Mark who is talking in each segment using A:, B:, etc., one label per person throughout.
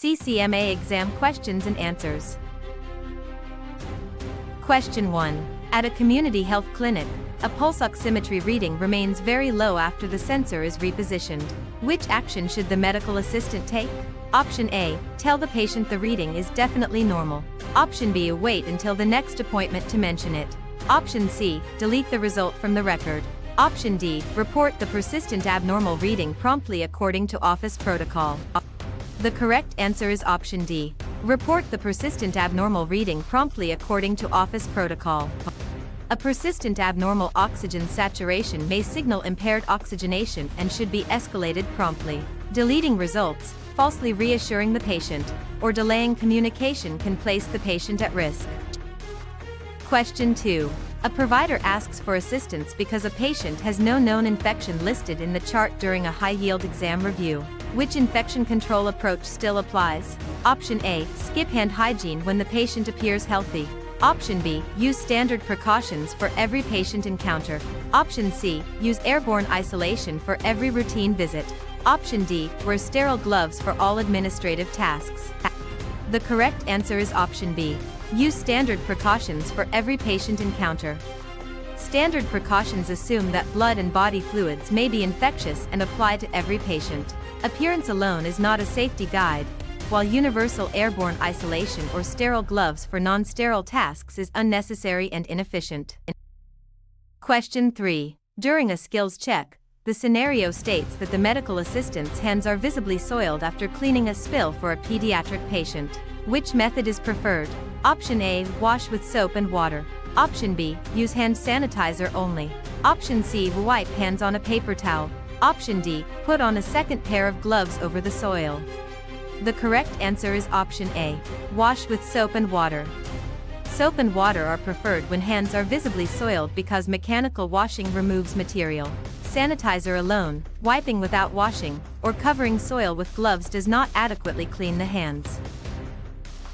A: CCMA exam questions and answers. Question 1. At a community health clinic, a pulse oximetry reading remains very low after the sensor is repositioned. Which action should the medical assistant take? Option A. Tell the patient the reading is definitely normal. Option B. Wait until the next appointment to mention it. Option C. Delete the result from the record. Option D. Report the persistent abnormal reading promptly according to office protocol. The correct answer is option D. Report the persistent abnormal reading promptly according to office protocol. A persistent abnormal oxygen saturation may signal impaired oxygenation and should be escalated promptly. Deleting results, falsely reassuring the patient, or delaying communication can place the patient at risk. Question 2. A provider asks for assistance because a patient has no known infection listed in the chart during a high-yield exam review. Which infection control approach still applies? Option A. Skip hand hygiene when the patient appears healthy. Option B. Use standard precautions for every patient encounter. Option C. Use airborne isolation for every routine visit. Option D. Wear sterile gloves for all administrative tasks. The correct answer is option B. Use standard precautions for every patient encounter. Standard precautions assume that blood and body fluids may be infectious and apply to every patient. Appearance alone is not a safety guide, while universal airborne isolation or sterile gloves for non-sterile tasks is unnecessary and inefficient. Question 3. During a skills check, the scenario states that the medical assistant's hands are visibly soiled after cleaning a spill for a pediatric patient. Which method is preferred? Option A. Wash with soap and water. Option B. Use hand sanitizer only. Option C. Wipe hands on a paper towel. Option D. Put on a second pair of gloves over the soil. The correct answer is option A. Wash with soap and water. Soap and water are preferred when hands are visibly soiled because mechanical washing removes material. Sanitizer alone, wiping without washing, or covering soil with gloves does not adequately clean the hands.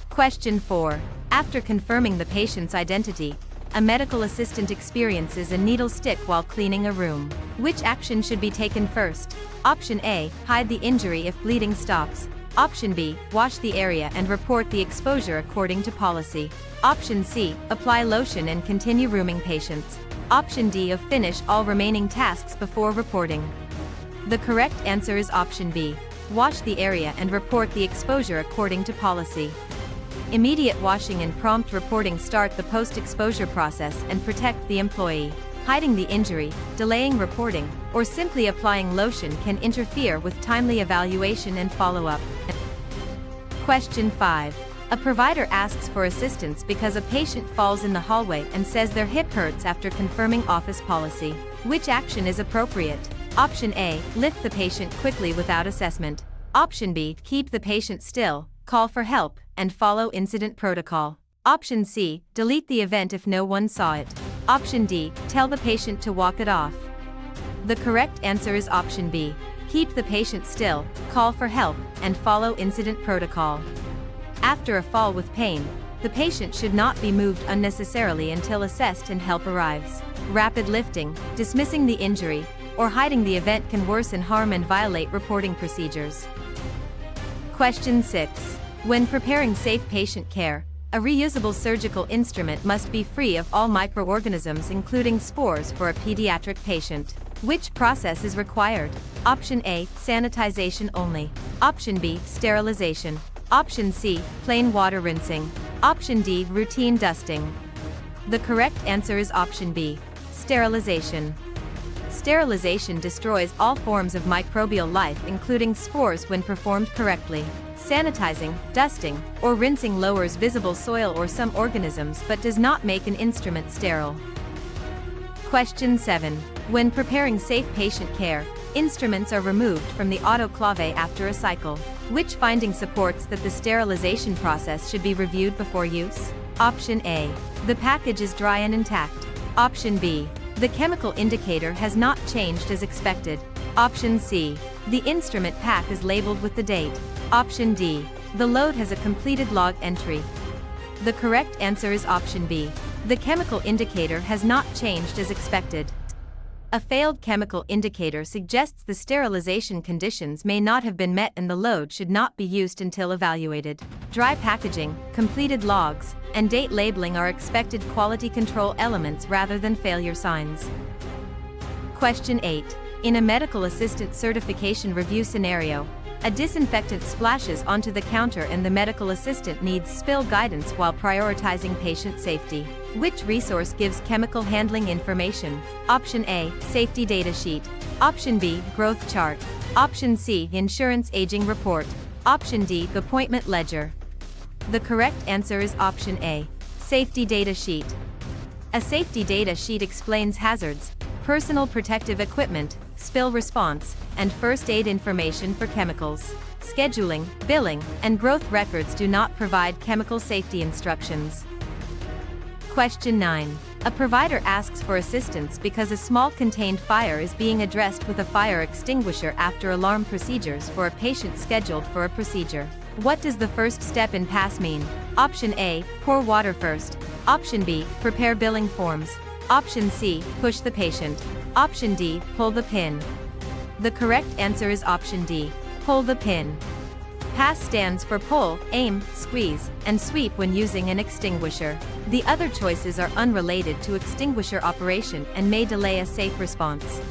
A: Question 4. After confirming the patient's identity, a medical assistant experiences a needle stick while cleaning a room. Which action should be taken first? Option A. Hide the injury if bleeding stops. Option B. Wash the area and report the exposure according to policy. Option C. Apply lotion and continue rooming patients. Option D. Finish all remaining tasks before reporting. The correct answer is option B. Wash the area and report the exposure according to policy. Immediate washing and prompt reporting start the post-exposure process and protect the employee. Hiding the injury, delaying reporting, or simply applying lotion can interfere with timely evaluation and follow-up. Question 5. A provider asks for assistance because a patient falls in the hallway and says their hip hurts after confirming office policy. Which action is appropriate? Option A. Lift the patient quickly without assessment. Option B. Keep the patient still, call for help, and follow incident protocol. Option C. Delete the event if no one saw it. Option D. Tell the patient to walk it off. The correct answer is option B. Keep the patient still, call for help, and follow incident protocol. After a fall with pain, the patient should not be moved unnecessarily until assessed and help arrives. Rapid lifting, dismissing the injury, or hiding the event can worsen harm and violate reporting procedures. Question 6. When preparing safe patient care, a reusable surgical instrument must be free of all microorganisms including spores for a pediatric patient. Which process is required? Option A. Sanitization only. Option B. Sterilization. Option C. Plain water rinsing. Option D. Routine dusting. The correct answer is option B. Sterilization. Sterilization destroys all forms of microbial life including spores when performed correctly. Sanitizing, dusting, or rinsing lowers visible soil or some organisms but does not make an instrument sterile. Question 7. When preparing safe patient care, instruments are removed from the autoclave after a cycle. Which finding supports that the sterilization process should be reviewed before use? Option A. The package is dry and intact. Option B. The chemical indicator has not changed as expected. Option C. The instrument pack is labeled with the date. Option D. The load has a completed log entry. The correct answer is option B. The chemical indicator has not changed as expected. A failed chemical indicator suggests the sterilization conditions may not have been met and the load should not be used until evaluated. Dry packaging, completed logs, and date labeling are expected quality control elements rather than failure signs. Question 8. In a medical assistant certification review scenario, a disinfectant splashes onto the counter and the medical assistant needs spill guidance while prioritizing patient safety. Which resource gives chemical handling information? Option A, safety data sheet. Option B, growth chart. Option C, insurance aging report. Option D, appointment ledger. The correct answer is option A, safety data sheet. A safety data sheet explains hazards, personal protective equipment, spill response, and first aid information for chemicals. Scheduling, billing, and growth records do not provide chemical safety instructions. Question 9. A provider asks for assistance because a small contained fire is being addressed with a fire extinguisher after alarm procedures for a patient scheduled for a procedure. What does the first step in PASS mean? Option A, pour water first. Option B, prepare billing forms. Option C, push the patient. Option D, pull the pin. The correct answer is option D, pull the pin. PASS stands for pull, aim, squeeze, and sweep when using an extinguisher. The other choices are unrelated to extinguisher operation and may delay a safe response.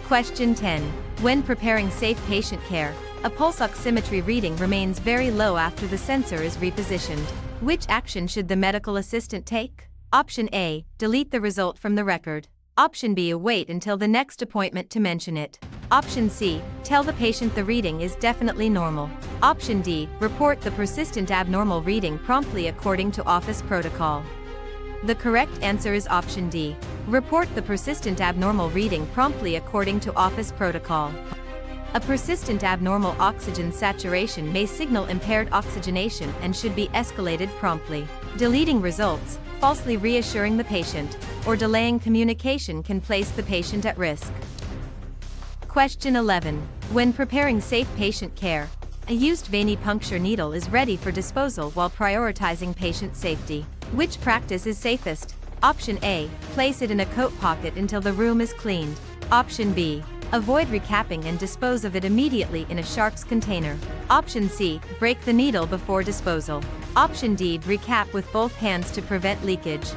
A: Question 10. When preparing safe patient care, a pulse oximetry reading remains very low after the sensor is repositioned. Which action should the medical assistant take? Option A, delete the result from the record. Option B, wait until the next appointment to mention it. Option C, tell the patient the reading is definitely normal. Option D, report the persistent abnormal reading promptly according to office protocol. The correct answer is option D, report the persistent abnormal reading promptly according to office protocol. A persistent abnormal oxygen saturation may signal impaired oxygenation and should be escalated promptly. Deleting results, falsely reassuring the patient, or delaying communication can place the patient at risk. Question 11. When preparing safe patient care, a used venipuncture needle is ready for disposal while prioritizing patient safety. Which practice is safest? Option A, place it in a coat pocket until the room is cleaned. Option B, avoid recapping and dispose of it immediately in a sharps container. Option C, break the needle before disposal. Option D, recap with both hands to prevent leakage.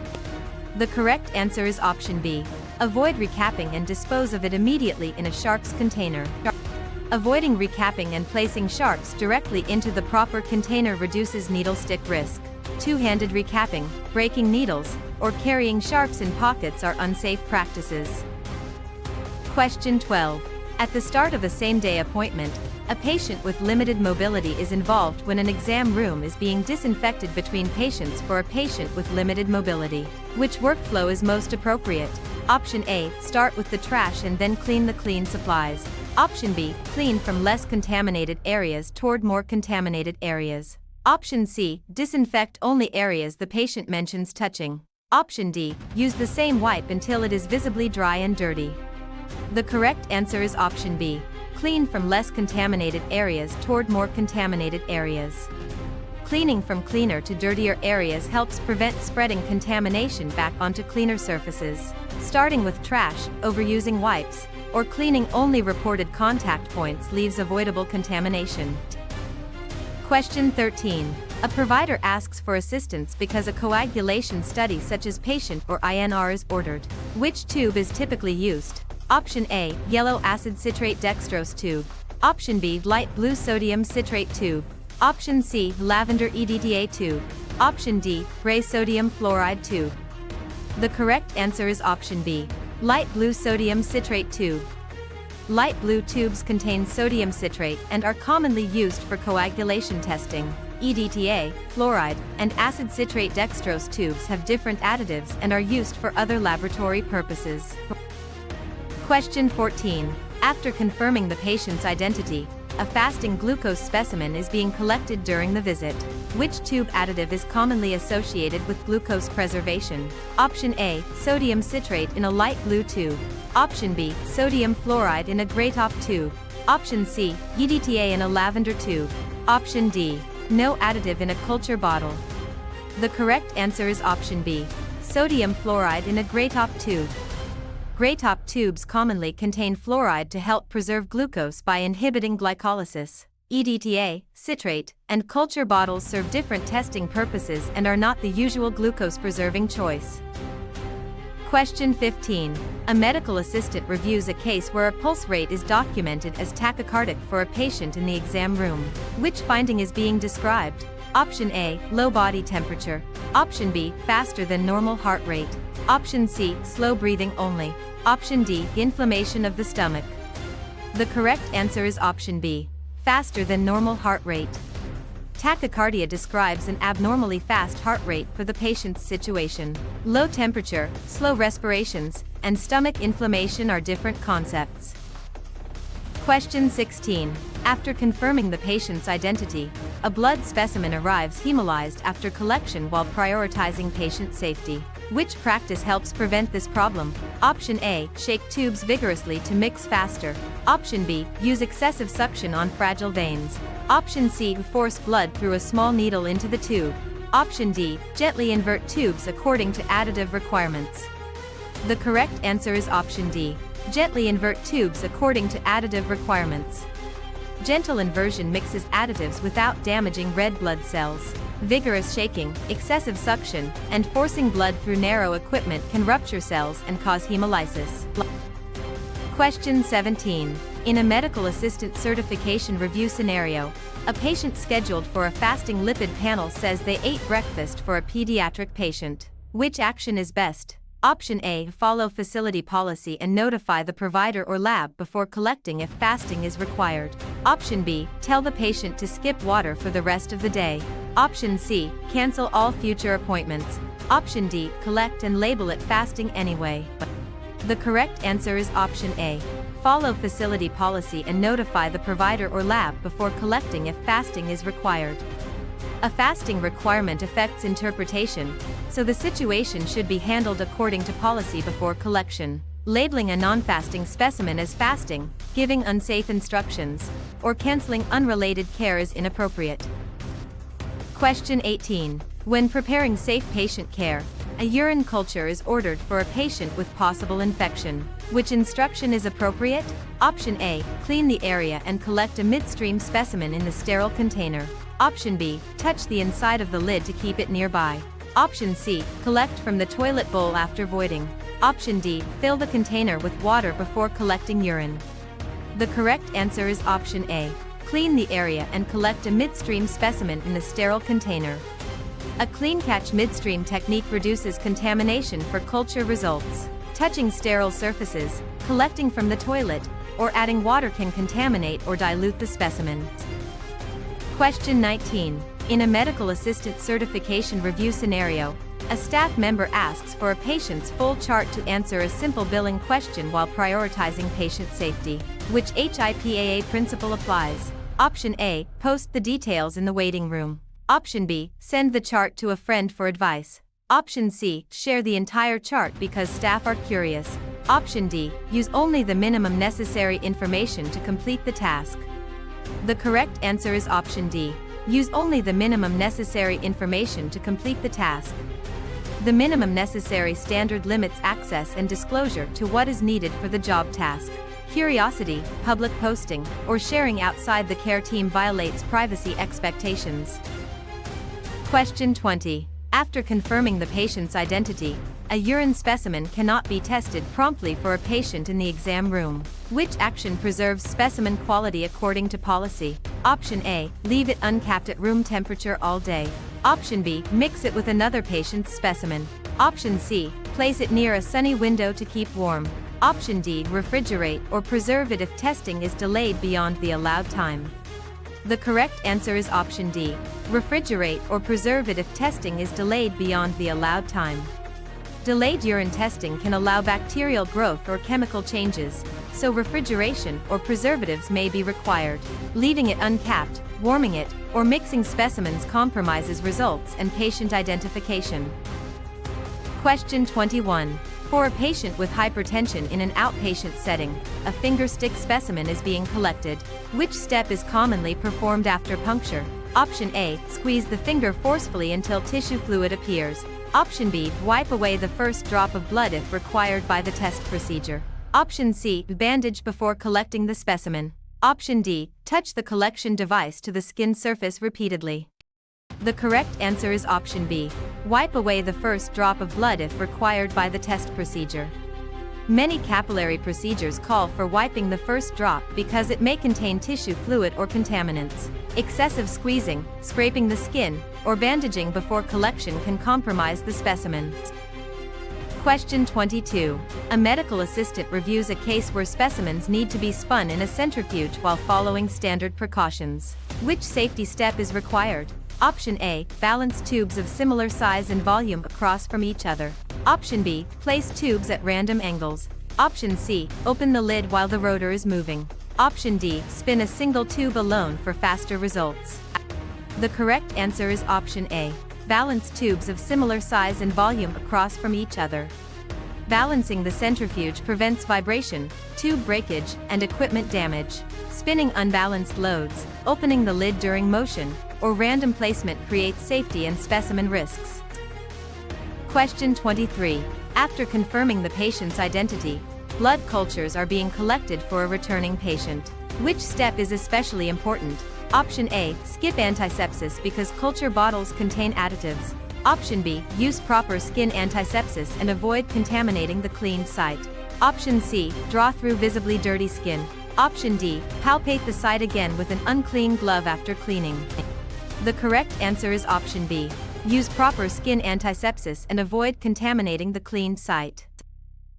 A: The correct answer is option B, avoid recapping and dispose of it immediately in a sharps container. Avoiding recapping and placing sharps directly into the proper container reduces needle stick risk. Two-handed recapping, breaking needles, or carrying sharps in pockets are unsafe practices. Question 12. At the start of a same-day appointment, a patient with limited mobility is involved when an exam room is being disinfected between patients for a patient with limited mobility. Which workflow is most appropriate? Option A, start with the trash and then clean the clean supplies. Option B, clean from less contaminated areas toward more contaminated areas. Option C, disinfect only areas the patient mentions touching. Option D, use the same wipe until it is visibly dry and dirty. The correct answer is option B, clean from less contaminated areas toward more contaminated areas. Cleaning from cleaner to dirtier areas helps prevent spreading contamination back onto cleaner surfaces. Starting with trash, overusing wipes, or cleaning only reported contact points leaves avoidable contamination. Question 13. A provider asks for assistance because a coagulation study such as patient or INR is ordered. Which tube is typically used? Option A, yellow acid citrate dextrose tube. Option B, light blue sodium citrate tube. Option C, lavender EDTA tube. Option D, gray sodium fluoride tube. The correct answer is option B, light blue sodium citrate tube. Light blue tubes contain sodium citrate and are commonly used for coagulation testing. EDTA, fluoride, and acid citrate dextrose tubes have different additives and are used for other laboratory purposes. Question 14. After confirming the patient's identity, a fasting glucose specimen is being collected during the visit. Which tube additive is commonly associated with glucose preservation? Option A, sodium citrate in a light blue tube. Option B, sodium fluoride in a gray top tube. Option C, EDTA in a lavender tube. Option D, no additive in a culture bottle. The correct answer is option B, sodium fluoride in a gray top tube. Gray top tubes commonly contain fluoride to help preserve glucose by inhibiting glycolysis. EDTA, citrate, and culture bottles serve different testing purposes and are not the usual glucose-preserving choice. Question 15. A medical assistant reviews a case where a pulse rate is documented as tachycardic for a patient in the exam room. Which finding is being described? Option A, low body temperature. Option B, faster than normal heart rate. Option C, slow breathing only. Option D, inflammation of the stomach. The correct answer is option B, faster than normal heart rate. Tachycardia describes an abnormally fast heart rate for the patient's situation. Low temperature, slow respirations, and stomach inflammation are different concepts. Question 16. After confirming the patient's identity, a blood specimen arrives hemolyzed after collection while prioritizing patient safety. Which practice helps prevent this problem? Option A, shake tubes vigorously to mix faster. Option B, use excessive suction on fragile veins. Option C, force blood through a small needle into the tube. Option D, gently invert tubes according to additive requirements. The correct answer is option D, gently invert tubes according to additive requirements. Gentle inversion mixes additives without damaging red blood cells. Vigorous shaking, excessive suction, and forcing blood through narrow equipment can rupture cells and cause hemolysis. Question 17. In a medical assistant certification review scenario, a patient scheduled for a fasting lipid panel says they ate breakfast for a pediatric patient. Which action is best? Option A, follow facility policy and notify the provider or lab before collecting if fasting is required. Option B, tell the patient to skip water for the rest of the day. Option C, cancel all future appointments. Option D, collect and label it fasting anyway. The correct answer is option A, follow facility policy and notify the provider or lab before collecting if fasting is required. A fasting requirement affects interpretation, so the situation should be handled according to policy before collection. Labeling a non-fasting specimen as fasting, giving unsafe instructions, or canceling unrelated care is inappropriate. Question 18. When preparing safe patient care, a urine culture is ordered for a patient with possible infection. Which instruction is appropriate? Option A, clean the area and collect a midstream specimen in the sterile container. Option B, touch the inside of the lid to keep it nearby. Option C, collect from the toilet bowl after voiding. Option D, fill the container with water before collecting urine. The correct answer is option A, clean the area and collect a midstream specimen in the sterile container. A clean catch midstream technique reduces contamination for culture results. Touching sterile surfaces, collecting from the toilet, or adding water can contaminate or dilute the specimen. Question 19. In a medical assistant certification review scenario, a staff member asks for a patient's full chart to answer a simple billing question while prioritizing patient safety. Which HIPAA principle applies? Option A, post the details in the waiting room. Option B, send the chart to a friend for advice. Option C, share the entire chart because staff are curious. Option D, use only the minimum necessary information to complete the task. The correct answer is option D, use only the minimum necessary information to complete the task. The minimum necessary standard limits access and disclosure to what is needed for the job task. Curiosity, public posting, or sharing outside the care team violates privacy expectations. Question 20. After confirming the patient's identity, a urine specimen cannot be tested promptly for a patient in the exam room. Which action preserves specimen quality according to policy? Option A, leave it uncapped at room temperature all day. Option B, mix it with another patient's specimen. Option C, place it near a sunny window to keep warm. Option D, refrigerate or preserve it if testing is delayed beyond the allowed time. The correct answer is option D, refrigerate or preserve it if testing is delayed beyond the allowed time. Delayed urine testing can allow bacterial growth or chemical changes, so refrigeration or preservatives may be required. Leaving it uncapped, warming it, or mixing specimens compromises results and patient identification. Question 21. For a patient with hypertension in an outpatient setting, a fingerstick specimen is being collected. Which step is commonly performed after puncture? Option A, squeeze the finger forcefully until tissue fluid appears. Option B, wipe away the first drop of blood if required by the test procedure. Option C, bandage before collecting the specimen. Option D, touch the collection device to the skin surface repeatedly. The correct answer is option B, wipe away the first drop of blood if required by the test procedure. Many capillary procedures call for wiping the first drop because it may contain tissue fluid or contaminants. Excessive squeezing, scraping the skin, or bandaging before collection can compromise the specimen. Question 22. A medical assistant reviews a case where specimens need to be spun in a centrifuge while following standard precautions. Which safety step is required? Option A, balance tubes of similar size and volume across from each other. Option B, place tubes at random angles. Option C, open the lid while the rotor is moving. Option D, spin a single tube alone for faster results. The correct answer is option A, balance tubes of similar size and volume across from each other. Balancing the centrifuge prevents vibration, tube breakage, and equipment damage. Spinning unbalanced loads, opening the lid during motion, or random placement creates safety and specimen risks. Question 23. After confirming the patient's identity, blood cultures are being collected for a returning patient. Which step is especially important? Option A, skip antisepsis because culture bottles contain additives. Option B, use proper skin antisepsis and avoid contaminating the cleaned site. Option C, draw through visibly dirty skin. Option D, palpate the site again with an unclean glove after cleaning. The correct answer is option B, use proper skin antisepsis and avoid contaminating the cleaned site.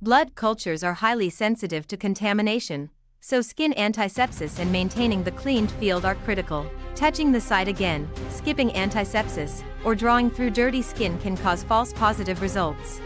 A: Blood cultures are highly sensitive to contamination, so skin antisepsis and maintaining the cleaned field are critical. Touching the site again, skipping antisepsis, or drawing through dirty skin can cause false positive results.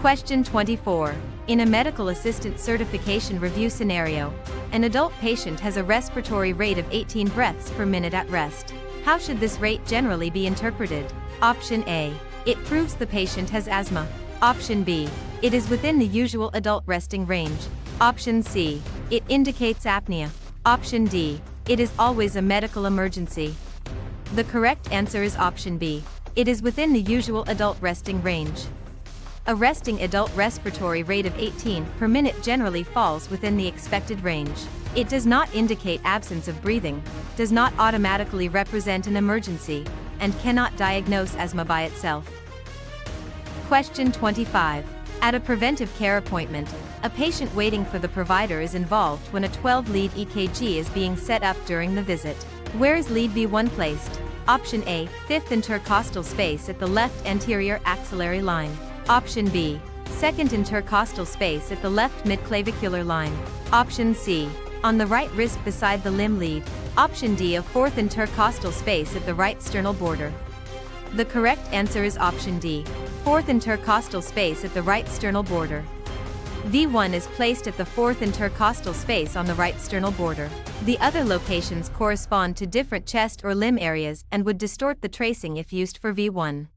A: Question 24. In a medical assistant certification review scenario, an adult patient has a respiratory rate of 18 breaths per minute at rest. How should this rate generally be interpreted? Option A, it proves the patient has asthma. Option B, it is within the usual adult resting range. Option C, it indicates apnea. Option D, it is always a medical emergency. The correct answer is option B, it is within the usual adult resting range. A resting adult respiratory rate of 18 per minute generally falls within the expected range. It does not indicate absence of breathing, does not automatically represent an emergency, and cannot diagnose asthma by itself. Question 25. At a preventive care appointment, a patient waiting for the provider is involved when a 12-lead EKG is being set up during the visit. Where is lead V1 placed? Option A, 5th intercostal space at the left anterior axillary line. Option B, 2nd intercostal space at the left midclavicular line. Option C, on the right wrist beside the limb lead. Option D, a 4th intercostal space at the right sternal border. The correct answer is option D, 4th intercostal space at the right sternal border. V1 is placed at the 4th intercostal space on the right sternal border. The other locations correspond to different chest or limb areas and would distort the tracing if used for V1.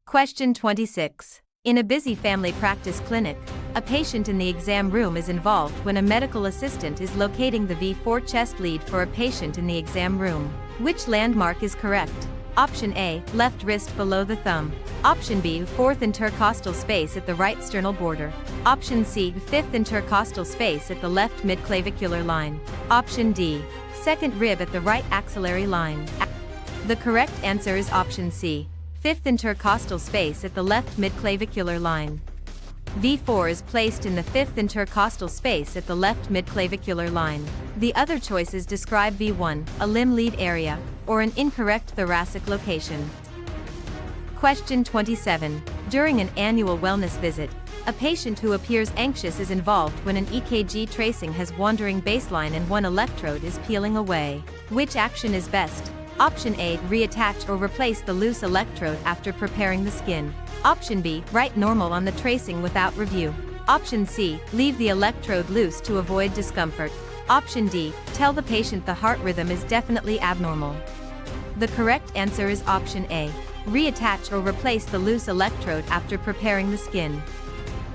A: Question 26. In a busy family practice clinic, a patient in the exam room is involved when a medical assistant is locating the V4 chest lead for a patient in the exam room. Which landmark is correct? Option A, left wrist below the thumb. Option B, 4th intercostal space at the right sternal border. Option C, 5th intercostal space at the left midclavicular line. Option D, 2nd rib at the right axillary line. The correct answer is option C, 5th intercostal space at the left midclavicular line. V4 is placed in the 5th intercostal space at the left midclavicular line. The other choices describe V1, a limb lead area, or an incorrect thoracic location. Question 27. During an annual wellness visit, a patient who appears anxious is involved when an EKG tracing has wandering baseline and one electrode is peeling away. Which action is best? Option A, reattach or replace the loose electrode after preparing the skin. Option B, write normal on the tracing without review. Option C, leave the electrode loose to avoid discomfort. Option D, tell the patient the heart rhythm is definitely abnormal. The correct answer is option A, reattach or replace the loose electrode after preparing the skin.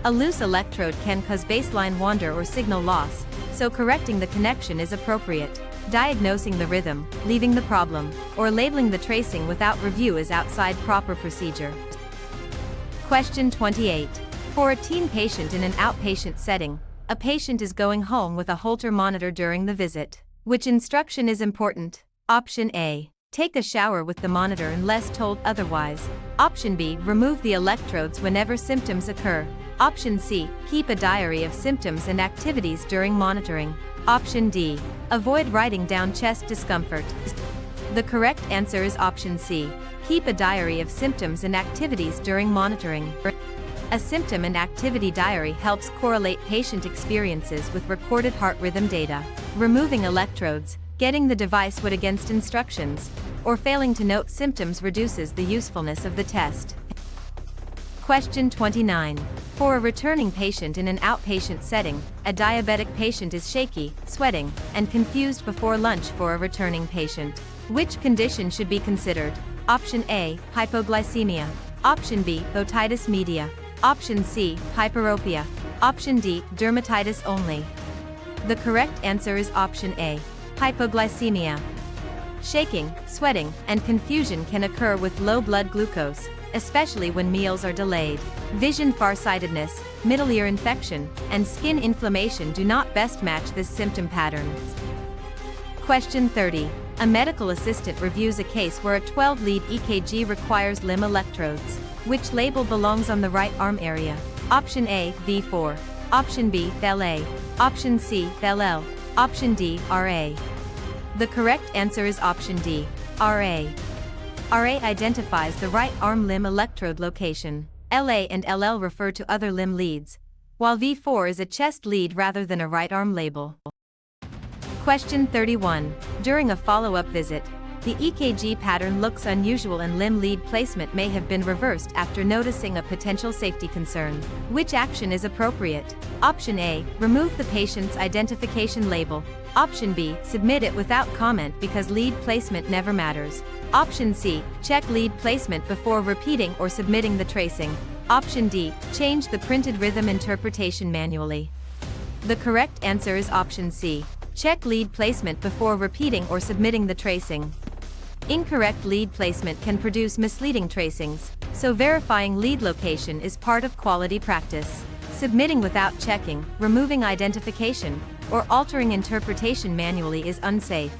A: A loose electrode can cause baseline wander or signal loss, so correcting the connection is appropriate. Diagnosing the rhythm, leaving the problem, or labeling the tracing without review is outside proper procedure. Question 28. For a teen patient in an outpatient setting, a patient is going home with a Holter monitor during the visit. Which instruction is important? Option A. Take a shower with the monitor unless told otherwise. Option B. Remove the electrodes whenever symptoms occur. Option C. Keep a diary of symptoms and activities during monitoring. Option D. Avoid writing down chest discomfort. The correct answer is option C. Keep a diary of symptoms and activities during monitoring. A symptom and activity diary helps correlate patient experiences with recorded heart rhythm data. Removing electrodes, getting the device weighed against instructions, or failing to note symptoms reduces the usefulness of the test. Question 29. For a returning patient in an outpatient setting, a diabetic patient is shaky, sweating, and confused before lunch for a returning patient. Which condition should be considered? Option A. Hypoglycemia. Option B. Otitis media. Option C. Hyperopia. Option D. Dermatitis only. The correct answer is option A. Hypoglycemia. Shaking, sweating, and confusion can occur with low blood glucose, especially when meals are delayed. Vision farsightedness, middle ear infection, and skin inflammation do not best match this symptom pattern. Question 30. A medical assistant reviews a case where a 12-lead EKG requires limb electrodes. Which label belongs on the right arm area? Option A, V4. Option B, LA. Option C, LL. Option D, RA. The correct answer is option D, RA. RA identifies the right arm limb electrode location. LA and LL refer to other limb leads, while V4 is a chest lead rather than a right arm label. Question 31. During a follow-up visit, the EKG pattern looks unusual and limb lead placement may have been reversed after noticing a potential safety concern. Which action is appropriate? Option A. Remove the patient's identification label. Option B. Submit it without comment because lead placement never matters. Option C. Check lead placement before repeating or submitting the tracing. Option D. Change the printed rhythm interpretation manually. The correct answer is option C. Check lead placement before repeating or submitting the tracing. Incorrect lead placement can produce misleading tracings, so verifying lead location is part of quality practice. Submitting without checking, removing identification, or altering interpretation manually is unsafe.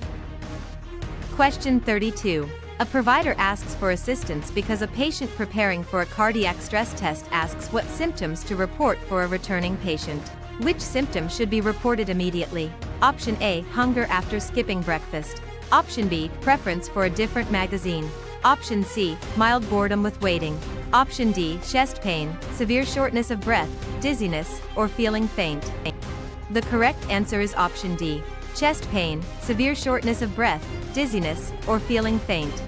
A: Question 32. A provider asks for assistance because a patient preparing for a cardiac stress test asks what symptoms to report for a returning patient. Which symptom should be reported immediately? Option A. Hunger after skipping breakfast. Option B. Preference for a different magazine. Option C. Mild boredom with waiting. Option D. Chest pain, severe shortness of breath, dizziness, or feeling faint. The correct answer is option D. Chest pain, severe shortness of breath, dizziness, or feeling faint.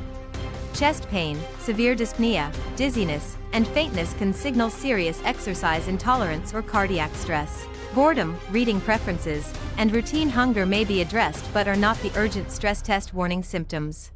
A: Chest pain, severe dyspnea, dizziness, and faintness can signal serious exercise intolerance or cardiac stress. Boredom, reading preferences, and routine hunger may be addressed but are not the urgent stress test warning symptoms.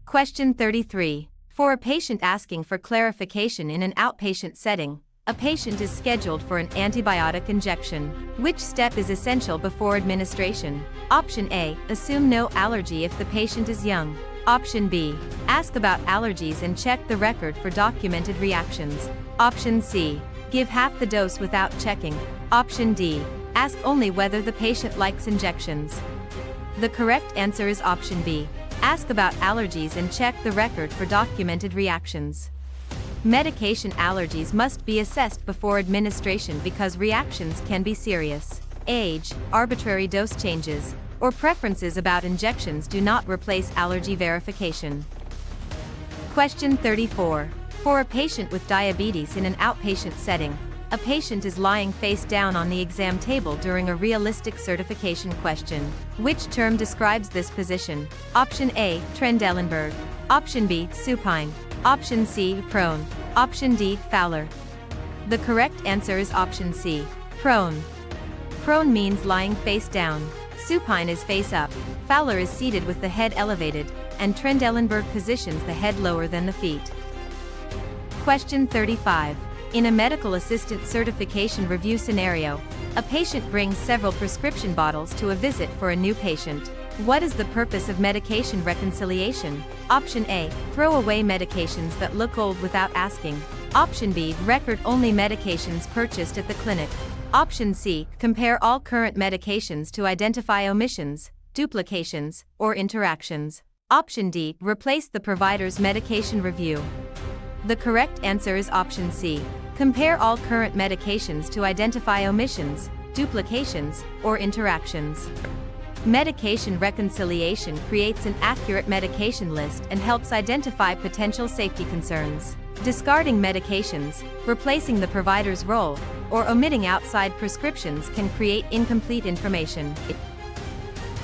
A: Question 33. For a patient asking for clarification in an outpatient setting, a patient is scheduled for an antibiotic injection. Which step is essential before administration? Option A. Assume no allergy if the patient is young. Option B. Ask about allergies and check the record for documented reactions. Option C. Give half the dose without checking. Option D. Ask only whether the patient likes injections. The correct answer is option B. Ask about allergies and check the record for documented reactions. Medication allergies must be assessed before administration because reactions can be serious. Age, arbitrary dose changes, or preferences about injections do not replace allergy verification. Question 34. For a patient with diabetes in an outpatient setting, a patient is lying face down on the exam table during a realistic certification question. Which term describes this position? Option A. Trendelenburg. Option B. Supine. Option C. Prone. Option D. Fowler. The correct answer is option C. Prone. Prone means lying face down. Supine is face up. Fowler is seated with the head elevated, and Trendelenburg positions the head lower than the feet. Question 35. In a medical assistant certification review scenario, a patient brings several prescription bottles to a visit for a new patient. What is the purpose of medication reconciliation? Option A, throw away medications that look old without asking. Option B, record only medications purchased at the clinic. Option C, compare all current medications to identify omissions, duplications, or interactions. Option D, replace the provider's medication review. The correct answer is option C, compare all current medications to identify omissions, duplications, or interactions. Medication reconciliation creates an accurate medication list and helps identify potential safety concerns. Discarding medications, replacing the provider's role, or omitting outside prescriptions can create incomplete information.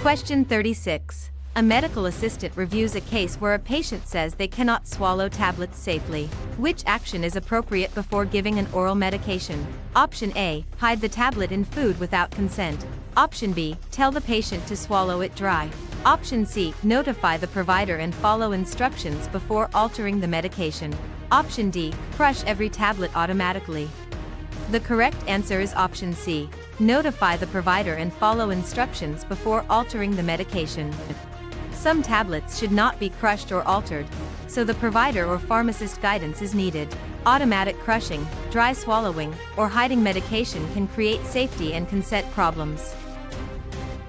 A: Question 36. A medical assistant reviews a case where a patient says they cannot swallow tablets safely. Which action is appropriate before giving an oral medication? Option A, hide the tablet in food without consent. Option B, tell the patient to swallow it dry. Option C, notify the provider and follow instructions before altering the medication. Option D, crush every tablet automatically. The correct answer is option C, notify the provider and follow instructions before altering the medication. Some tablets should not be crushed or altered, so the provider or pharmacist guidance is needed. Automatic crushing, dry swallowing, or hiding medication can create safety and consent problems.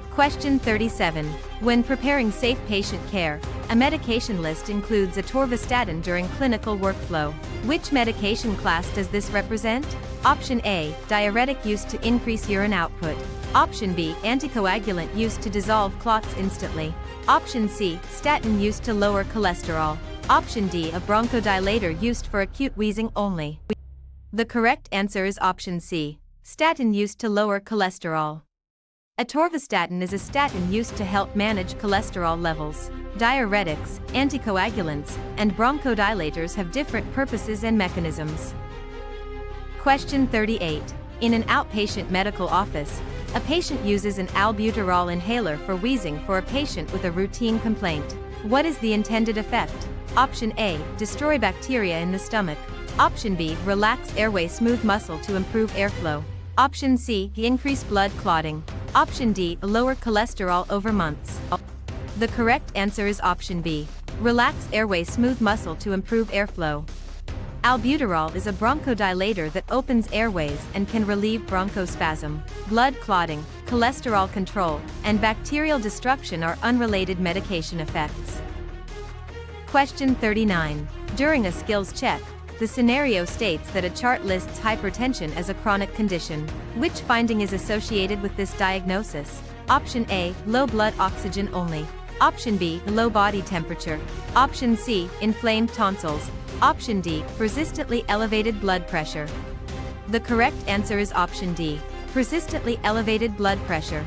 A: Question 37. When preparing safe patient care, a medication list includes atorvastatin during clinical workflow. Which medication class does this represent? Option A, diuretic used to increase urine output. Option B, anticoagulant used to dissolve clots instantly. Option C, statin used to lower cholesterol. Option D, a bronchodilator used for acute wheezing only. The correct answer is option C, statin used to lower cholesterol. Atorvastatin is a statin used to help manage cholesterol levels. Diuretics, anticoagulants, and bronchodilators have different purposes and mechanisms. Question 38. In an outpatient medical office, a patient uses an albuterol inhaler for wheezing for a patient with a routine complaint. What is the intended effect? Option A, destroy bacteria in the stomach. Option B, relax airway smooth muscle to improve airflow. Option C, increase blood clotting. Option D, lower cholesterol over months. The correct answer is option B, relax airway smooth muscle to improve airflow. Albuterol is a bronchodilator that opens airways and can relieve bronchospasm. Blood clotting, cholesterol control, and bacterial destruction are unrelated medication effects. Question 39. During a skills check, the scenario states that a chart lists hypertension as a chronic condition. Which finding is associated with this diagnosis? Option A, low blood oxygen only. Option B, low body temperature. Option C, inflamed tonsils. Option D, persistently elevated blood pressure. The correct answer is option D, persistently elevated blood pressure.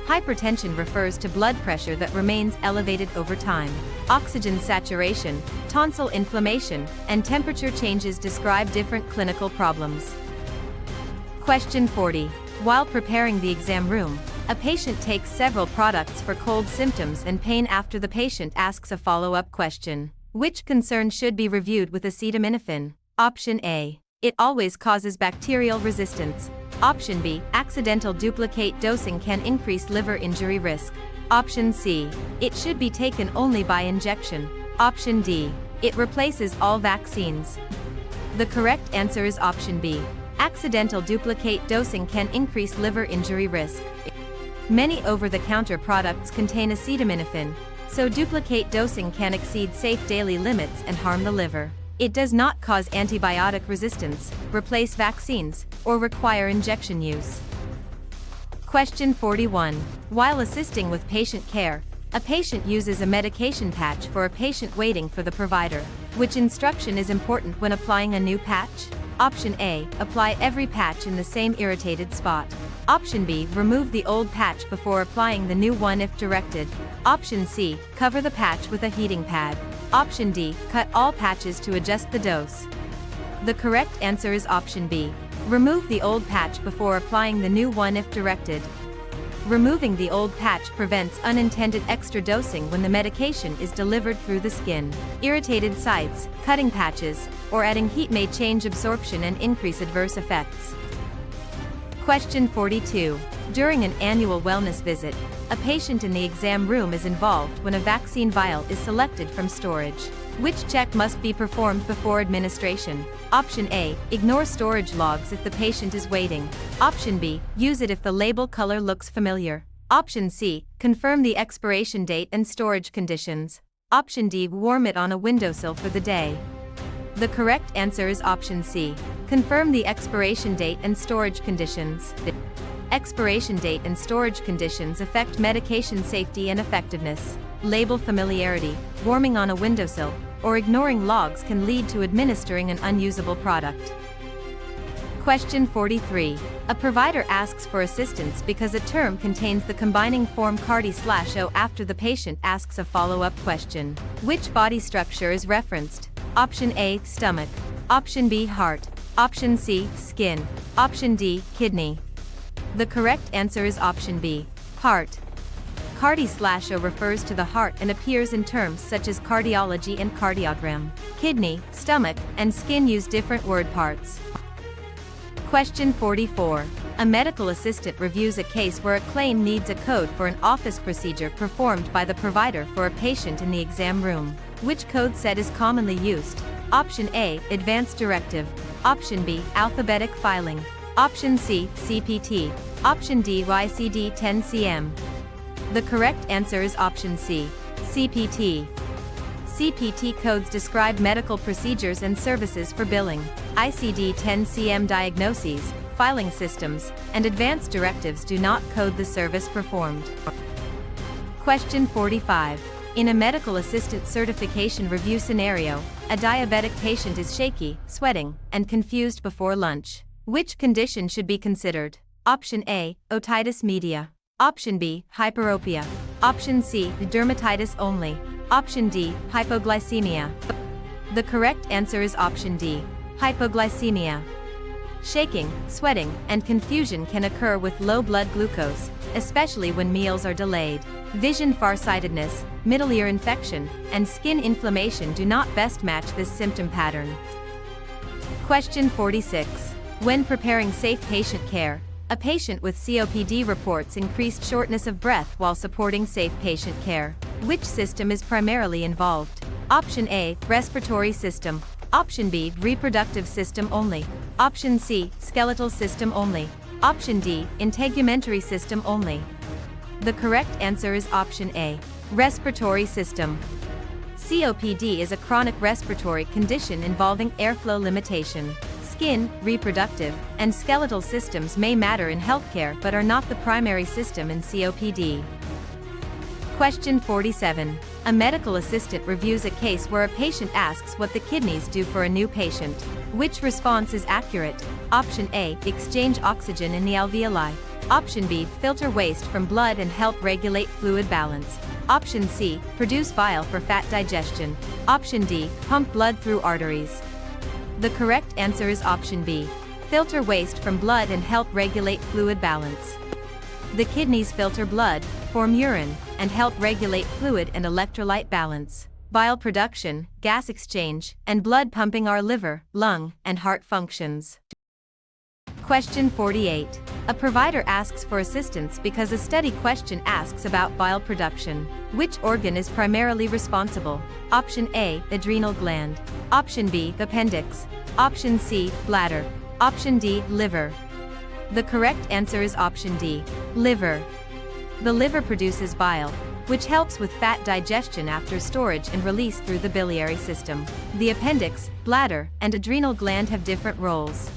A: Hypertension refers to blood pressure that remains elevated over time. Oxygen saturation, tonsil inflammation, and temperature changes describe different clinical problems. Question 40. While preparing the exam room, a patient takes several products for cold symptoms and pain. After the patient asks a follow-up question. Which concern should be reviewed with acetaminophen? Option A, it always causes bacterial resistance. Option B, accidental duplicate dosing can increase liver injury risk. Option C, it should be taken only by injection. Option D, it replaces all vaccines. The correct answer is option B, accidental duplicate dosing can increase liver injury risk. Many over-the-counter products contain acetaminophen, so duplicate dosing can exceed safe daily limits and harm the liver. It does not cause antibiotic resistance, replace vaccines, or require injection use. Question 41. While assisting with patient care, a patient uses a medication patch for a patient waiting for the provider. Which instruction is important when applying a new patch? Option A, apply every patch in the same irritated spot. Option B, remove the old patch before applying the new one if directed. Option C, cover the patch with a heating pad. Option D, cut all patches to adjust the dose. The correct answer is option B, remove the old patch before applying the new one if directed. Removing the old patch prevents unintended extra dosing when the medication is delivered through the skin. Irritated sites, cutting patches, or adding heat may change absorption and increase adverse effects. Question 42. During an annual wellness visit, a patient in the exam room is involved when a vaccine vial is selected from storage. Which check must be performed before administration? Option A, ignore storage logs if the patient is waiting. Option B, use it if the label color looks familiar. Option C, confirm the expiration date and storage conditions. Option D, warm it on a windowsill for the day. The correct answer is option C, confirm the expiration date and storage conditions. Expiration date and storage conditions affect medication safety and effectiveness. Label familiarity, warming on a windowsill, or ignoring logs can lead to administering an unusable product. Question 43. A provider asks for assistance because a term contains the combining form CARDI/O after the patient asks a follow-up question. Which body structure is referenced? Option A, stomach. Option B, heart. Option C, skin. Option D, kidney. The correct answer is option B, heart. CARDI/O refers to the heart and appears in terms such as cardiology and cardiogram. Kidney, stomach, and skin use different word parts. Question 44. A medical assistant reviews a case where a claim needs a code for an office procedure performed by the provider for a patient in the exam room. Which code set is commonly used? Option A, Advanced Directive. Option B, Alphabetic Filing. Option C, CPT. Option D, ICD-10-CM. The correct answer is option C, CPT. CPT codes describe medical procedures and services for billing. ICD-10-CM diagnoses, filing systems, and advanced directives do not code the service performed. Question 45. In a medical assistant certification review scenario, a diabetic patient is shaky, sweating, and confused before lunch. Which condition should be considered? Option A, otitis media. Option B, hyperopia. Option C, dermatitis only. Option D, hypoglycemia. The correct answer is option D, hypoglycemia. Shaking, sweating, and confusion can occur with low blood glucose, especially when meals are delayed. Vision farsightedness, middle ear infection, and skin inflammation do not best match this symptom pattern. Question 46. When preparing safe patient care, a patient with COPD reports increased shortness of breath while supporting safe patient care. Which system is primarily involved? Option A, respiratory system. Option B, reproductive system only. Option C, skeletal system only. Option D, integumentary system only. The correct answer is option A, respiratory system. COPD is a chronic respiratory condition involving airflow limitation. Skin, reproductive, and skeletal systems may matter in healthcare but are not the primary system in COPD. Question 47. A medical assistant reviews a case where a patient asks what the kidneys do for a new patient. Which response is accurate? Option A, exchange oxygen in the alveoli. Option B, filter waste from blood and help regulate fluid balance. Option C, produce bile for fat digestion. Option D, pump blood through arteries. The correct answer is option B, filter waste from blood and help regulate fluid balance. The kidneys filter blood, form urine, and help regulate fluid and electrolyte balance. Bile production, gas exchange, and blood pumping are liver, lung, and heart functions. Question 48. A provider asks for assistance because a study question asks about bile production. Which organ is primarily responsible? Option A, adrenal gland. Option B, appendix. Option C, bladder. Option D, liver. The correct answer is option D, liver. The liver produces bile, which helps with fat digestion after storage and release through the biliary system. The appendix, bladder, and adrenal gland have different roles.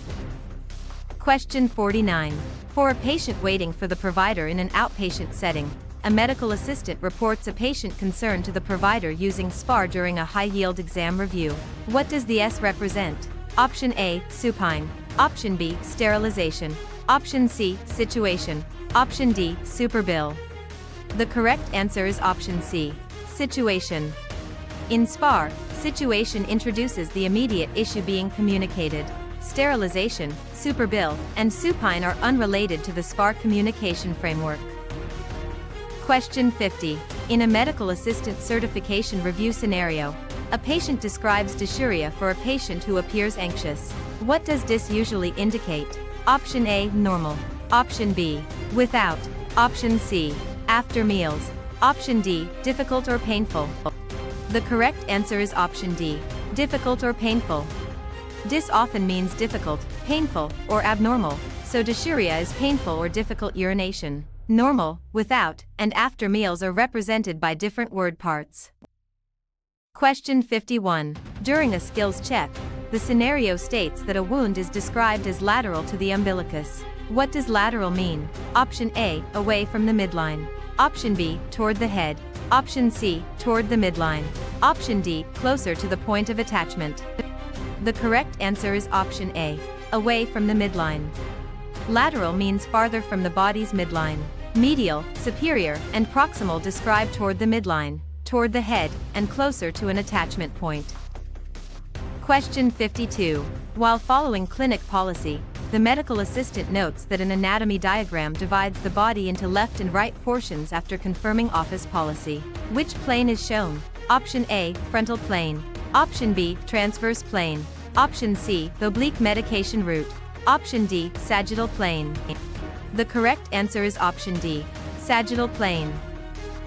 A: Question 49. For a patient waiting for the provider in an outpatient setting, a medical assistant reports a patient concern to the provider using SPAR during a high-yield exam review. What does the S represent? Option A, supine. Option B, sterilization. Option C, situation. Option D, superbill. The correct answer is option C, situation. In SPAR, situation introduces the immediate issue being communicated. Sterilization, superbill, and supine are unrelated to the SPAR communication framework. Question 50. In a medical assistant certification review scenario, a patient describes dysuria for a patient who appears anxious. What does dys usually indicate? Option A, normal. Option B, without. Option C, after meals. Option D, difficult or painful. The correct answer is option D, difficult or painful. Dys often means difficult, painful, or abnormal, so dysuria is painful or difficult urination. Normal, without, and after meals are represented by different word parts. Question 51. During a skills check, the scenario states that a wound is described as lateral to the umbilicus. What does lateral mean? Option A, away from the midline. Option B, toward the head. Option C, toward the midline. Option D, closer to the point of attachment. The correct answer is option A, away from the midline. Lateral means farther from the body's midline. Medial, superior, and proximal describe toward the midline, toward the head, and closer to an attachment point. Question 52. While following clinic policy, the medical assistant notes that an anatomy diagram divides the body into left and right portions after confirming office policy. Which plane is shown? Option A, frontal plane. Option B, transverse plane. Option C, oblique medication route. Option D, sagittal plane. The correct answer is option D, sagittal plane.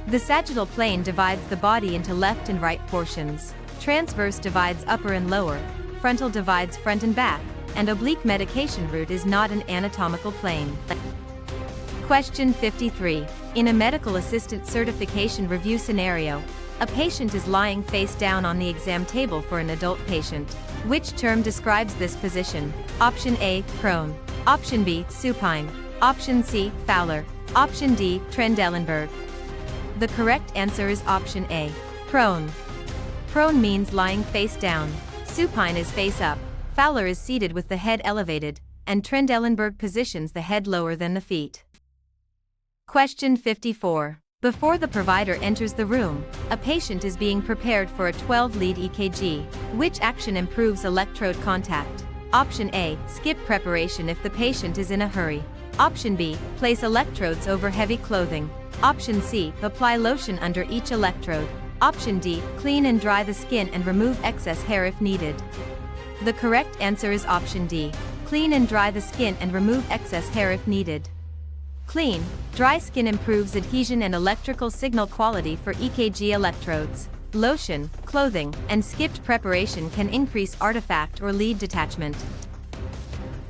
A: The sagittal plane divides the body into left and right portions. Transverse divides upper and lower. Frontal divides front and back. And oblique medication route is not an anatomical plane. Question 53. In a medical assistant certification review scenario, a patient is lying face down on the exam table for an adult patient. Which term describes this position? Option A, prone. Option B, supine. Option C, Fowler. Option D, Trendelenburg. The correct answer is option A, prone. Prone means lying face down. Supine is face up. Fowler is seated with the head elevated, and Trendelenburg positions the head lower than the feet. Question 54. Before the provider enters the room, a patient is being prepared for a 12-lead EKG. Which action improves electrode contact? Option A, skip preparation if the patient is in a hurry. Option B, place electrodes over heavy clothing. Option C, apply lotion under each electrode. Option D, clean and dry the skin and remove excess hair if needed. The correct answer is option D, clean and dry the skin and remove excess hair if needed. Clean, dry skin improves adhesion and electrical signal quality for EKG electrodes. Lotion, clothing, and skipped preparation can increase artifact or lead detachment.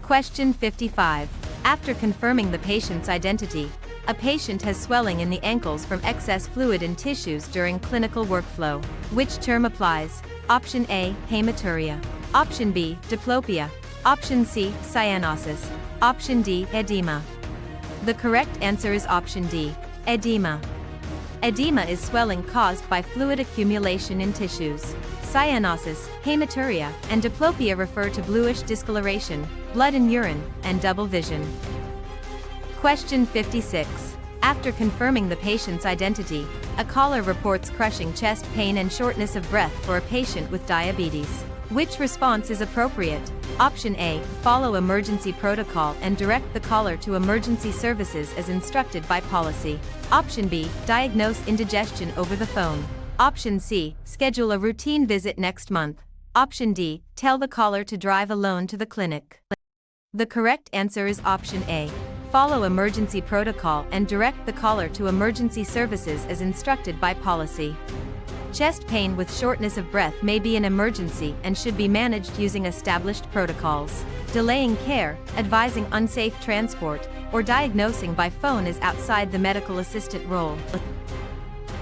A: Question 55. After confirming the patient's identity, a patient has swelling in the ankles from excess fluid in tissues during clinical workflow. Which term applies? Option A, hematuria. Option B, diplopia. Option C, cyanosis. Option D, edema. The correct answer is option D, edema. Edema is swelling caused by fluid accumulation in tissues. Cyanosis, hematuria, and diplopia refer to bluish discoloration, blood in urine, and double vision. Question 56. After confirming the patient's identity, a caller reports crushing chest pain and shortness of breath for a patient with diabetes. Which response is appropriate? Option A, follow emergency protocol and direct the caller to emergency services as instructed by policy. Option B, diagnose indigestion over the phone. Option C, schedule a routine visit next month. Option D, tell the caller to drive alone to the clinic. The correct answer is option A, follow emergency protocol and direct the caller to emergency services as instructed by policy. Chest pain with shortness of breath may be an emergency and should be managed using established protocols. Delaying care, advising unsafe transport, or diagnosing by phone is outside the medical assistant role.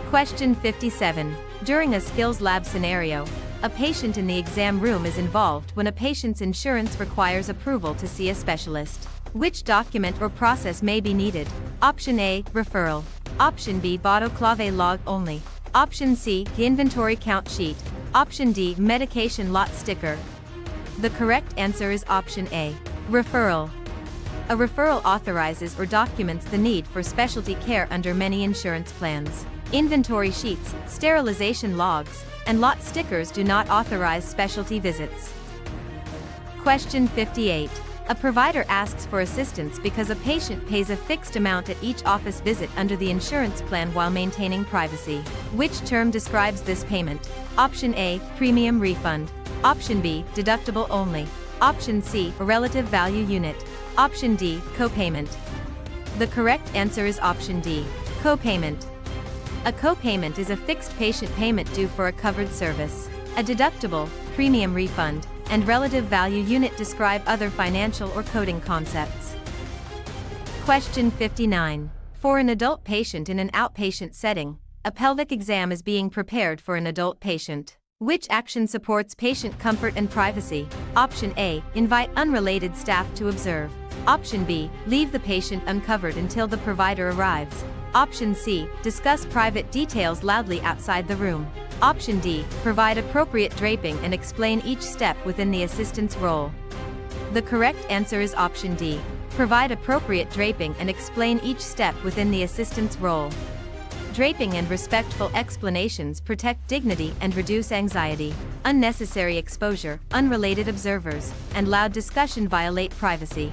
A: Question 57. During a skills lab scenario, a patient in the exam room is involved when a patient's insurance requires approval to see a specialist. Which document or process may be needed? Option A, referral. Option B, autoclave log only. Option C, inventory count sheet. Option D, medication lot sticker. The correct answer is option A, referral. A referral authorizes or documents the need for specialty care under many insurance plans. Inventory sheets, sterilization logs, and lot stickers do not authorize specialty visits. Question 58. A provider asks for assistance because a patient pays a fixed amount at each office visit under the insurance plan while maintaining privacy. Which term describes this payment? Option A, premium refund. Option B, deductible only. Option C, relative value unit. Option D, copayment. The correct answer is option D, copayment. A copayment is a fixed patient payment due for a covered service. A deductible, premium refund, and relative value unit describe other financial or coding concepts. Question 59. For an adult patient in an outpatient setting, a pelvic exam is being prepared for an adult patient. Which action supports patient comfort and privacy? Option A, invite unrelated staff to observe. Option B, leave the patient uncovered until the provider arrives. Option C, discuss private details loudly outside the room. Option D, provide appropriate draping and explain each step within the assistant's role. The correct answer is option D, provide appropriate draping and explain each step within the assistant's role. Draping and respectful explanations protect dignity and reduce anxiety. Unnecessary exposure, unrelated observers, and loud discussion violate privacy.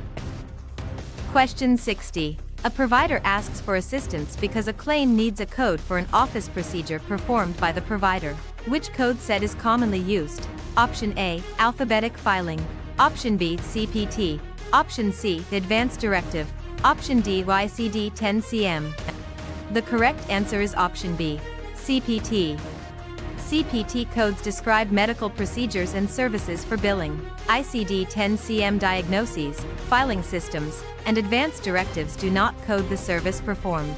A: Question 60. A provider asks for assistance because a claim needs a code for an office procedure performed by the provider. Which code set is commonly used? Option A, alphabetic filing. Option B, CPT. Option C, advanced directive. Option D, ICD-10-CM. The correct answer is option B, CPT. CPT codes describe medical procedures and services for billing. ICD-10-CM diagnoses, filing systems, and advanced directives do not code the service performed.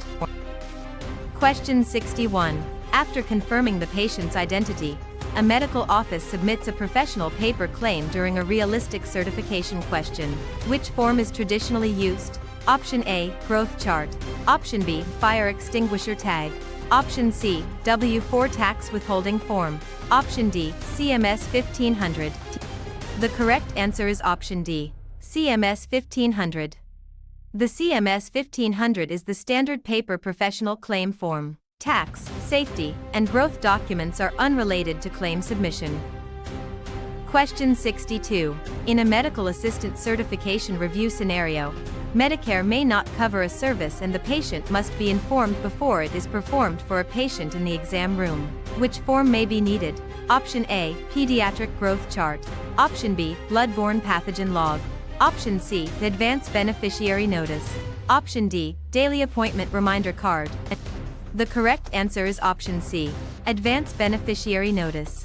A: Question 61. After confirming the patient's identity, a medical office submits a professional paper claim during a realistic certification question. Which form is traditionally used? Option A, growth chart. Option B, fire extinguisher tag. Option C, W-4 tax withholding form. Option D, CMS 1500. The correct answer is option D, CMS 1500. The CMS 1500 is the standard paper professional claim form. Tax, safety, and growth documents are unrelated to claim submission. Question 62. In a medical assistant certification review scenario, Medicare may not cover a service and the patient must be informed before it is performed for a patient in the exam room. Which form may be needed? Option A, pediatric growth chart. Option B, bloodborne pathogen log. Option C, advance beneficiary notice. Option D, daily appointment reminder card. The correct answer is option C, advance beneficiary notice.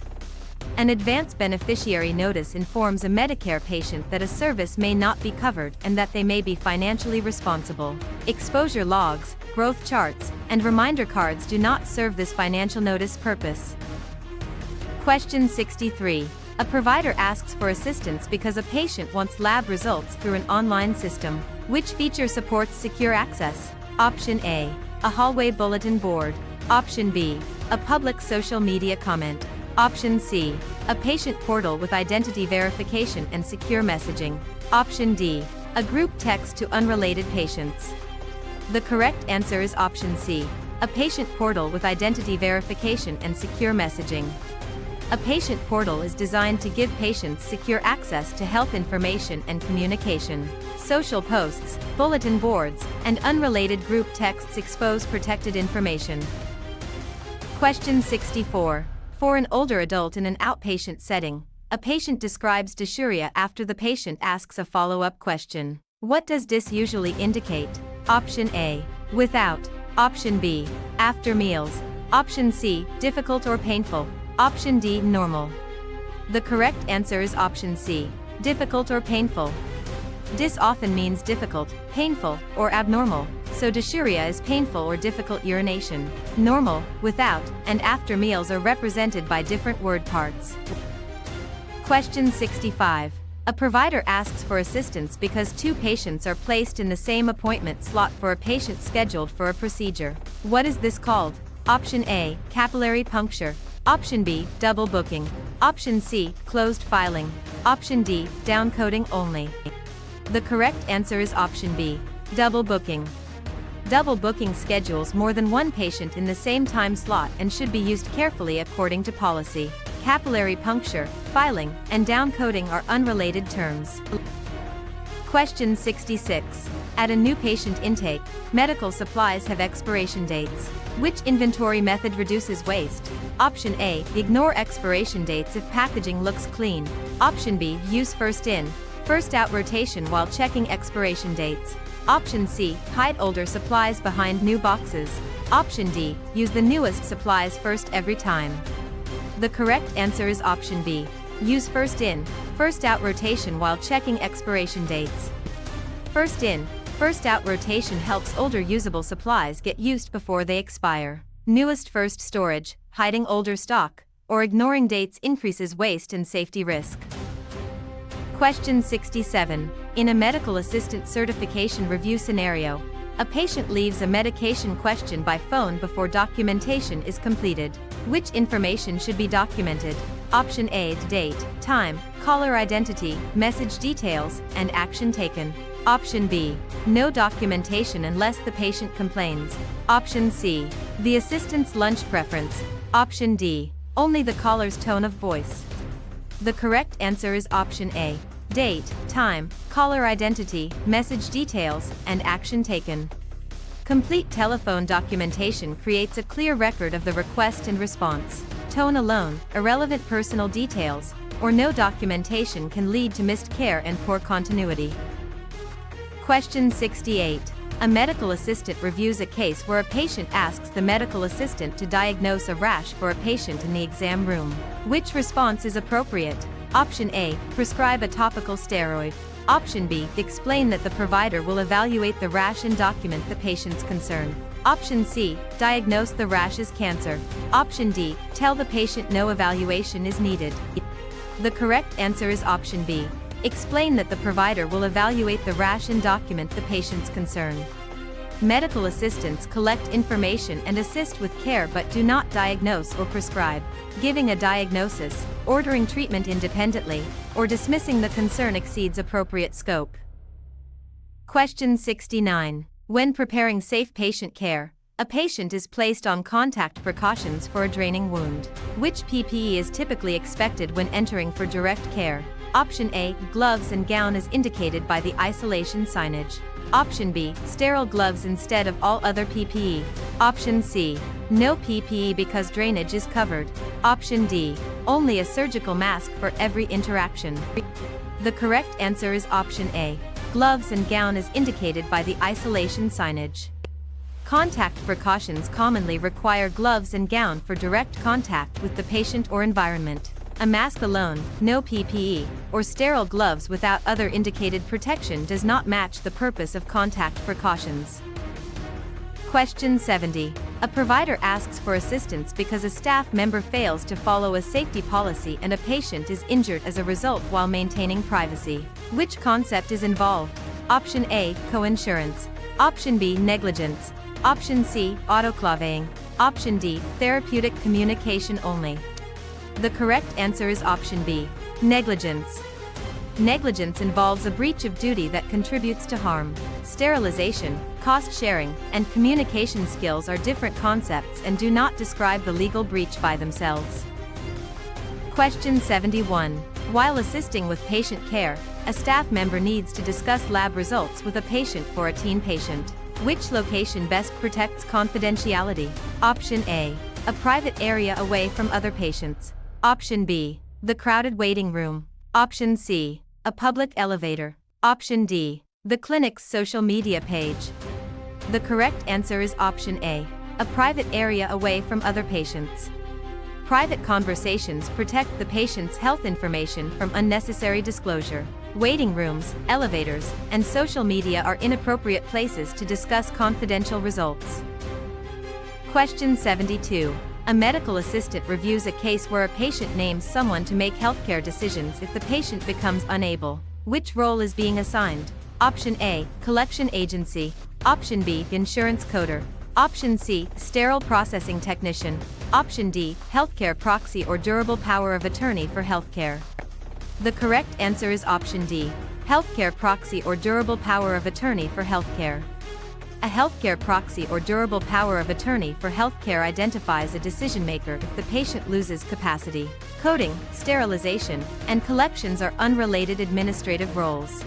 A: An advance beneficiary notice informs a Medicare patient that a service may not be covered and that they may be financially responsible. Exposure logs, growth charts, and reminder cards do not serve this financial notice purpose. Question 63. A provider asks for assistance because a patient wants lab results through an online system. Which feature supports secure access? Option A, a hallway bulletin board. Option B, a public social media comment. Option C, a patient portal with identity verification and secure messaging. Option D, a group text to unrelated patients. The correct answer is option C, a patient portal with identity verification and secure messaging. A patient portal is designed to give patients secure access to health information and communication. Social posts, bulletin boards, and unrelated group texts expose protected information. Question 64. For an older adult in an outpatient setting, a patient describes dysuria after the patient asks a follow-up question. What does dys usually indicate? Option A, without. Option B, after meals. Option C, difficult or painful. Option D, normal. The correct answer is option C, difficult or painful. Dys often means difficult, painful, or abnormal, so dysuria is painful or difficult urination. Normal, without, and after meals are represented by different word parts. Question 65. A provider asks for assistance because two patients are placed in the same appointment slot for a patient scheduled for a procedure. What is this called? Option A, capillary puncture. Option B, double booking. Option C, closed filing. Option D, downcoding only. The correct answer is option B, double booking. Double booking schedules more than one patient in the same time slot and should be used carefully according to policy. Capillary puncture, filing, and downcoding are unrelated terms. Question 66. At a new patient intake, medical supplies have expiration dates. Which inventory method reduces waste? Option A, ignore expiration dates if packaging looks clean. Option B, use first in, first out rotation while checking expiration dates. Option C, hide older supplies behind new boxes. Option D, use the newest supplies first every time. The correct answer is option B. Use first in, first out rotation while checking expiration dates. First in, first out rotation helps older usable supplies get used before they expire. Newest first storage, hiding older stock, or ignoring dates increases waste and safety risk. Question 67. In a medical assistant certification review scenario, a patient leaves a medication question by phone before documentation is completed. Which information should be documented? Option A, date, time, caller identity, message details, and action taken. Option B, no documentation unless the patient complains. Option C, the assistant's lunch preference. Option D, only the caller's tone of voice. The correct answer is option A. Date, time, caller identity, message details, and action taken. Complete telephone documentation creates a clear record of the request and response. Tone alone, irrelevant personal details, or no documentation can lead to missed care and poor continuity. Question 68. A medical assistant reviews a case where a patient asks the medical assistant to diagnose a rash for a patient in the exam room. Which response is appropriate? Option A, prescribe a topical steroid. Option B, explain that the provider will evaluate the rash and document the patient's concern. Option C, diagnose the rash as cancer. Option D, tell the patient no evaluation is needed. The correct answer is option B. Explain that the provider will evaluate the rash and document the patient's concern. Medical assistants collect information and assist with care but do not diagnose or prescribe. Giving a diagnosis, ordering treatment independently, or dismissing the concern exceeds appropriate scope. Question 69. When preparing safe patient care, a patient is placed on contact precautions for a draining wound. Which PPE is typically expected when entering for direct care? Option A, gloves and gown as indicated by the isolation signage. Option B, sterile gloves instead of all other PPE. Option C, no PPE because drainage is covered. Option D, only a surgical mask for every interaction. The correct answer is option A, gloves and gown as indicated by the isolation signage. Contact precautions commonly require gloves and gown for direct contact with the patient or environment. A mask alone, no PPE, or sterile gloves without other indicated protection does not match the purpose of contact precautions. Question 70. A provider asks for assistance because a staff member fails to follow a safety policy and a patient is injured as a result while maintaining privacy. Which concept is involved? Option A, coinsurance. Option B, negligence. Option C, autoclaving. Option D, therapeutic communication only. The correct answer is option B, negligence. Negligence involves a breach of duty that contributes to harm. Sterilization, cost sharing, and communication skills are different concepts and do not describe the legal breach by themselves. Question 71. While assisting with patient care, a staff member needs to discuss lab results with a patient for a teen patient. Which location best protects confidentiality? Option A, a private area away from other patients. Option B, the crowded waiting room. Option C, a public elevator. Option D, the clinic's social media page. The correct answer is option A, a private area away from other patients. Private conversations protect the patient's health information from unnecessary disclosure. Waiting rooms, elevators, and social media are inappropriate places to discuss confidential results. Question 72. A medical assistant reviews a case where a patient names someone to make healthcare decisions if the patient becomes unable. Which role is being assigned? Option A, collection agency. Option B, insurance coder. Option C, sterile processing technician. Option D, healthcare proxy or durable power of attorney for healthcare. The correct answer is option D, healthcare proxy or durable power of attorney for healthcare. A healthcare proxy or durable power of attorney for healthcare identifies a decision-maker if the patient loses capacity. Coding, sterilization, and collections are unrelated administrative roles.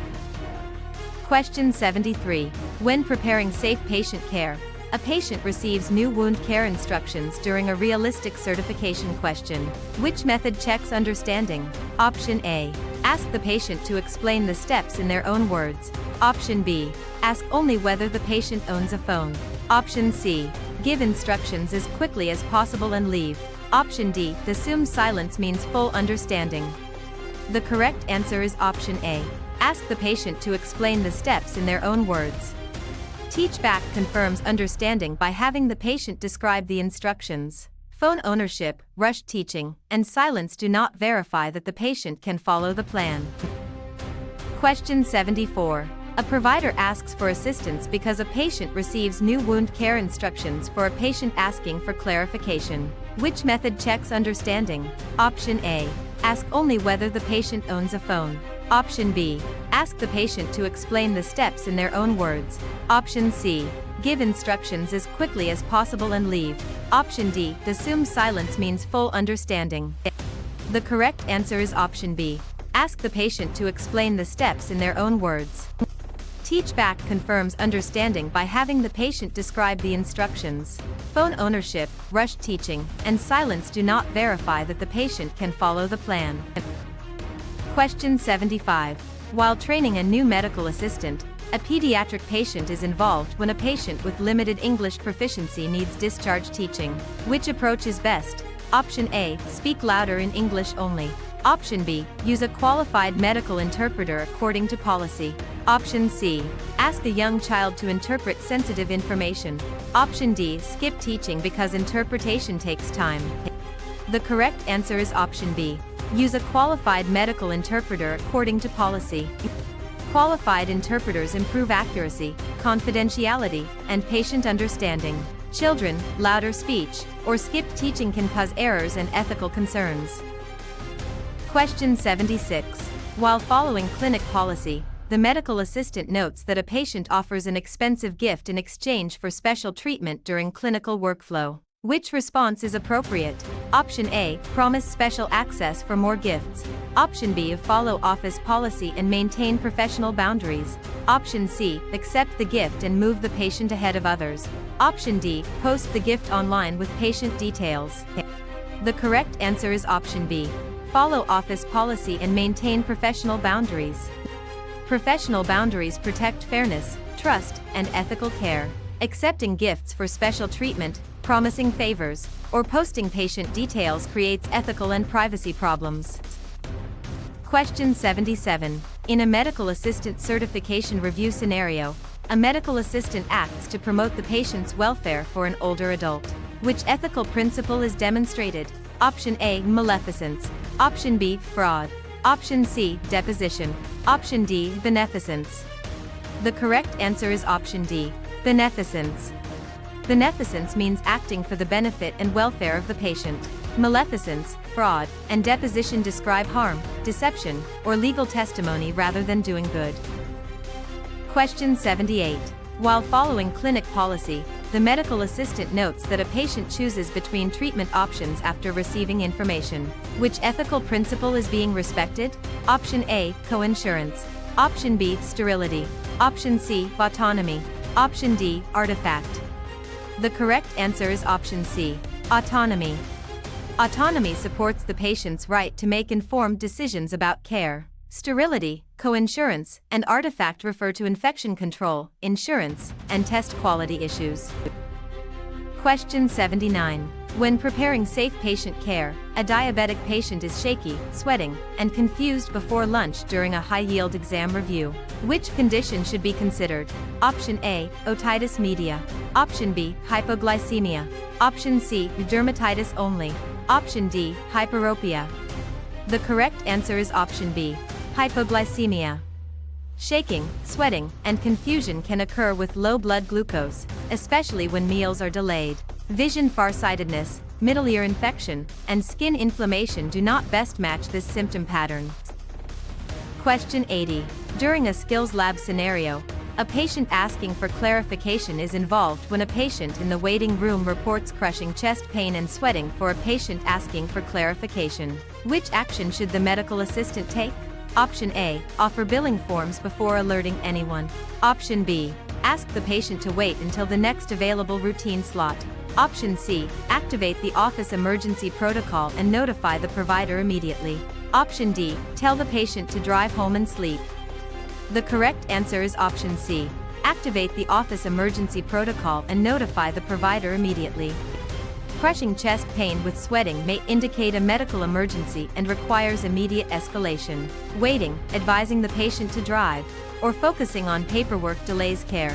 A: Question 73. When preparing safe patient care, a patient receives new wound care instructions during a realistic certification question. Which method checks understanding? Option A, Ask the patient to explain the steps in their own words. Option B. Ask only whether the patient owns a phone. Option C. Give instructions as quickly as possible and leave. Option D. Assume silence means full understanding. The correct answer is option A. Ask the patient to explain the steps in their own words. Teach back confirms understanding by having the patient describe the instructions. Phone ownership, rushed teaching, and silence do not verify that the patient can follow the plan. Question 74. A provider asks for assistance because a patient receives new wound care instructions for a patient asking for clarification. Which method checks understanding? Option A. Ask only whether the patient owns a phone. Option B. Ask the patient to explain the steps in their own words. Option C. Give instructions as quickly as possible and leave. Option D. Assume silence means full understanding. The correct answer is option B. Ask the patient to explain the steps in their own words. Teach back confirms understanding by having the patient describe the instructions. Phone ownership, rushed teaching, and silence do not verify that the patient can follow the plan. Question 75. While training a new medical assistant, a pediatric patient is involved when a patient with limited English proficiency needs discharge teaching. Which approach is best? Option A. Speak louder in English only. Option B. Use a qualified medical interpreter according to policy. Option C. Ask a young child to interpret sensitive information. Option D. Skip teaching because interpretation takes time. The correct answer is option B. Use a qualified medical interpreter according to policy. Qualified interpreters improve accuracy, confidentiality, and patient understanding. Children, louder speech, or skipped teaching can cause errors and ethical concerns. Question 76. While following clinic policy, the medical assistant notes that a patient offers an expensive gift in exchange for special treatment during clinical workflow. Which response is appropriate? Option A. Promise special access for more gifts. Option B. Follow office policy and maintain professional boundaries. Option C. Accept the gift and move the patient ahead of others. Option D. Post the gift online with patient details. The correct answer is option B. Follow office policy and maintain professional boundaries. Professional boundaries protect fairness, trust, and ethical care. Accepting gifts for special treatment, promising favors, or posting patient details creates ethical and privacy problems. Question 77. In a medical assistant certification review scenario, a medical assistant acts to promote the patient's welfare for an older adult. Which ethical principle is demonstrated? Option A. Maleficence. Option B. Fraud. Option C. Deposition. Option D. Beneficence. The correct answer is option D. Beneficence. Beneficence means acting for the benefit and welfare of the patient. Maleficence, fraud, and deposition describe harm, deception, or legal testimony rather than doing good. Question 78. While following clinic policy, the medical assistant notes that a patient chooses between treatment options after receiving information. Which ethical principle is being respected? Option A. Coinsurance. Option B. Sterility. Option C. Autonomy. Option D. Artifact. The correct answer is option C. Autonomy. Autonomy supports the patient's right to make informed decisions about care. Sterility, coinsurance, and artifact refer to infection control, insurance, and test quality issues. Question 79. When preparing safe patient care, a diabetic patient is shaky, sweating, and confused before lunch during a high-yield exam review. Which condition should be considered? Option A. Otitis media. Option B. Hypoglycemia. Option C. Dermatitis only. Option D. Hyperopia. The correct answer is option B. Hypoglycemia. Shaking, sweating, and confusion can occur with low blood glucose, especially when meals are delayed. Vision farsightedness, middle ear infection, and skin inflammation do not best match this symptom pattern. Question 80. During a skills lab scenario, a patient asking for clarification is involved when a patient in the waiting room reports crushing chest pain and sweating for a patient asking for clarification. Which action should the medical assistant take? Option A. Offer billing forms before alerting anyone. Option B. Ask the patient to wait until the next available routine slot. Option C. Activate the office emergency protocol and notify the provider immediately. Option D, tell the patient to drive home and sleep. The correct answer is option C. Activate the office emergency protocol and notify the provider immediately. Crushing chest pain with sweating may indicate a medical emergency and requires immediate escalation. Waiting, advising the patient to drive, or focusing on paperwork delays care.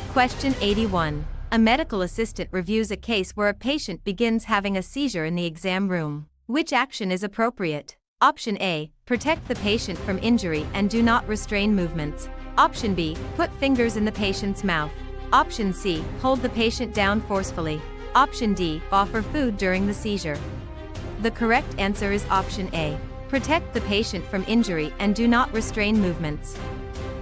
A: Question 81. A medical assistant reviews a case where a patient begins having a seizure in the exam room. Which action is appropriate? Option A, protect the patient from injury and do not restrain movements. Option B, put fingers in the patient's mouth. Option C, hold the patient down forcefully. Option D, offer food during the seizure. The correct answer is option A. Protect the patient from injury and do not restrain movements.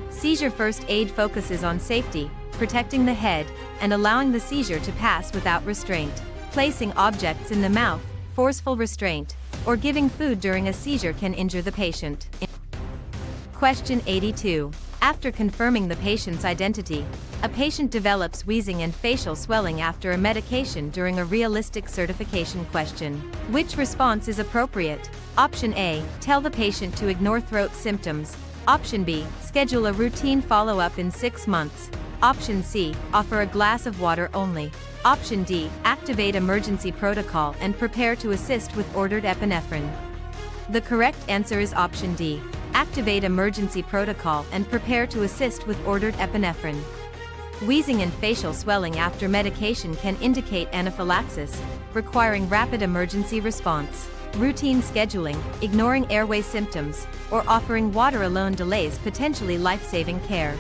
A: Seizure first aid focuses on safety, protecting the head, and allowing the seizure to pass without restraint. Placing objects in the mouth, forceful restraint, or giving food during a seizure can injure the patient. Question 82. After confirming the patient's identity, a patient develops wheezing and facial swelling after a medication during a realistic certification question. Which response is appropriate? Option A, tell the patient to ignore throat symptoms. Option B, schedule a routine follow-up in 6 months. Option C, offer a glass of water only. Option D, activate emergency protocol and prepare to assist with ordered epinephrine. The correct answer is option D. Activate emergency protocol and prepare to assist with ordered epinephrine. Wheezing and facial swelling after medication can indicate anaphylaxis, requiring rapid emergency response. Routine scheduling, ignoring airway symptoms, or offering water alone delays potentially life-saving care.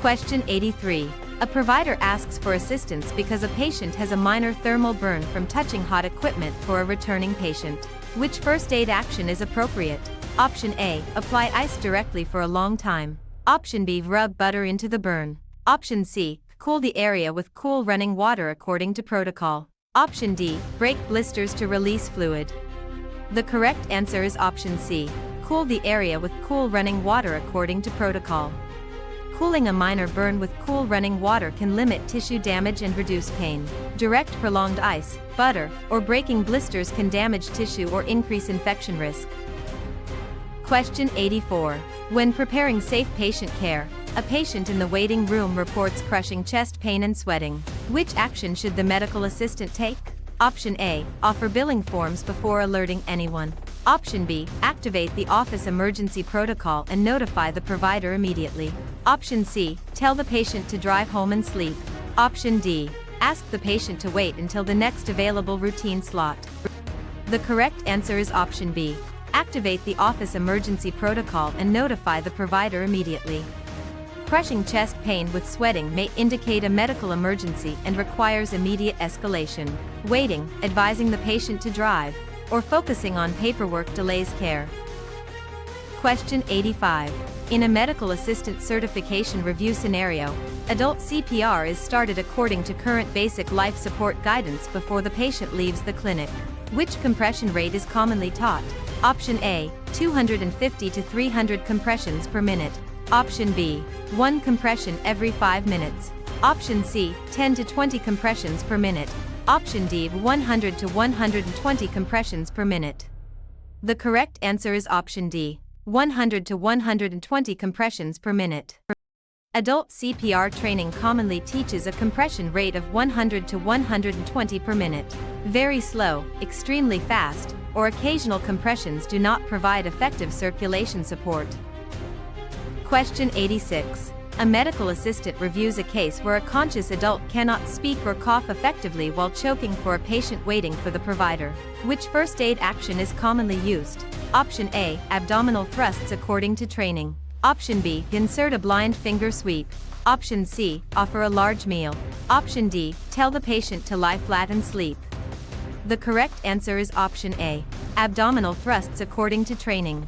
A: Question 83. A provider asks for assistance because a patient has a minor thermal burn from touching hot equipment for a returning patient. Which first aid action is appropriate? Option A, apply ice directly for a long time. Option B, rub butter into the burn. Option C, cool the area with cool running water according to protocol. Option D, break blisters to release fluid. The correct answer is option C, cool the area with cool running water according to protocol. Cooling a minor burn with cool running water can limit tissue damage and reduce pain. Direct prolonged ice, butter, or breaking blisters can damage tissue or increase infection risk. Question 84. When preparing safe patient care, a patient in the waiting room reports crushing chest pain and sweating. Which action should the medical assistant take? Option A, offer billing forms before alerting anyone. Option B, activate the office emergency protocol and notify the provider immediately. Option C, tell the patient to drive home and sleep. Option D, ask the patient to wait until the next available routine slot. The correct answer is option B. Activate the office emergency protocol and notify the provider immediately. Crushing chest pain with sweating may indicate a medical emergency and requires immediate escalation. Waiting, advising the patient to drive, or focusing on paperwork delays care. Question 85. In a medical assistant certification review scenario, adult CPR is started according to current basic life support guidance before the patient leaves the clinic. Which compression rate is commonly taught? Option A, 250 to 300 compressions per minute. Option B, 1 compression every 5 minutes. Option C, 10 to 20 compressions per minute. Option D, 100 to 120 compressions per minute. The correct answer is option D, 100 to 120 compressions per minute. Adult CPR training commonly teaches a compression rate of 100 to 120 per minute. Very slow, extremely fast, or occasional compressions do not provide effective circulation support. Question 86. A medical assistant reviews a case where a conscious adult cannot speak or cough effectively while choking for a patient waiting for the provider. Which first aid action is commonly used? Option A, abdominal thrusts according to training. Option B, insert a blind finger sweep. Option C, offer a large meal. Option D, tell the patient to lie flat and sleep. The correct answer is option A, abdominal thrusts according to training.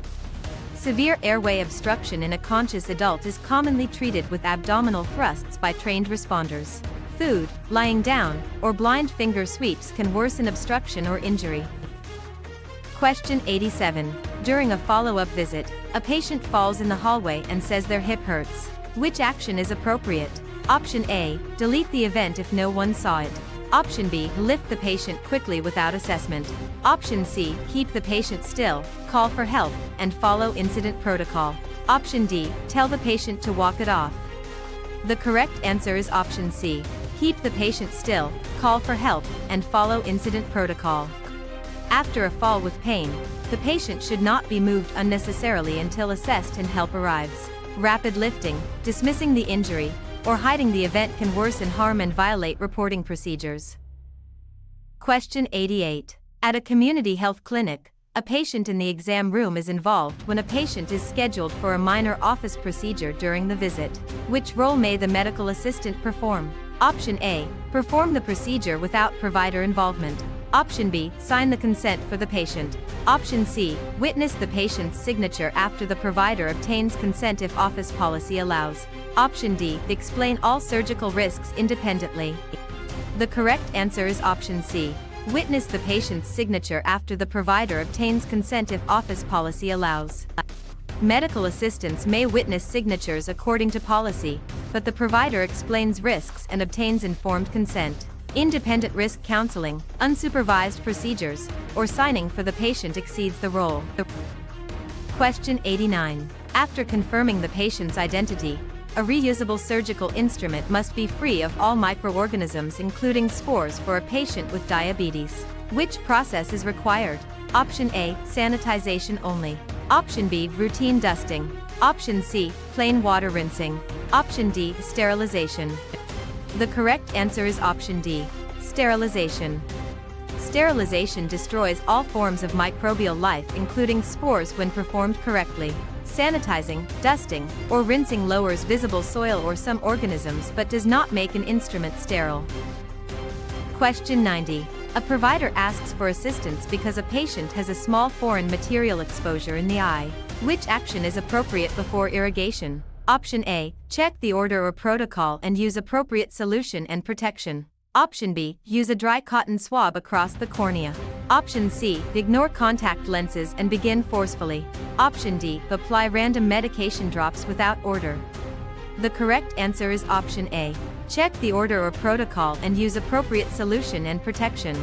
A: Severe airway obstruction in a conscious adult is commonly treated with abdominal thrusts by trained responders. Food, lying down, or blind finger sweeps can worsen obstruction or injury. Question 87. During a follow-up visit, a patient falls in the hallway and says their hip hurts. Which action is appropriate? Option A, delete the event if no one saw it. Option B, lift the patient quickly without assessment. Option C, keep the patient still, call for help, and follow incident protocol. Option D, tell the patient to walk it off. The correct answer is option C. Keep the patient still, call for help, and follow incident protocol. After a fall with pain, the patient should not be moved unnecessarily until assessed and help arrives. Rapid lifting, dismissing the injury, or hiding the event can worsen harm and violate reporting procedures. Question 88. At a community health clinic, a patient in the exam room is involved when a patient is scheduled for a minor office procedure during the visit. Which role may the medical assistant perform? Option A, perform the procedure without provider involvement. Option B, sign the consent for the patient. Option C, witness the patient's signature after the provider obtains consent if office policy allows. Option D, explain all surgical risks independently. The correct answer is option C, witness the patient's signature after the provider obtains consent if office policy allows. Medical assistants may witness signatures according to policy, but the provider explains risks and obtains informed consent. Independent risk counseling, unsupervised procedures, or signing for the patient exceeds the role. Question 89. After confirming the patient's identity, a reusable surgical instrument must be free of all microorganisms including spores for a patient with diabetes. Which process is required? Option A, sanitization only. Option B, routine dusting. Option C, plain water rinsing. Option D, sterilization. The correct answer is option D, sterilization. Sterilization destroys all forms of microbial life including spores when performed correctly. Sanitizing, dusting, or rinsing lowers visible soil or some organisms but does not make an instrument sterile. Question 90. A provider asks for assistance because a patient has a small foreign material exposure in the eye. Which action is appropriate before irrigation? Option A, check the order or protocol and use appropriate solution and protection. Option B, use a dry cotton swab across the cornea. Option C, ignore contact lenses and begin forcefully. Option D, apply random medication drops without order. The correct answer is option A, check the order or protocol and use appropriate solution and protection.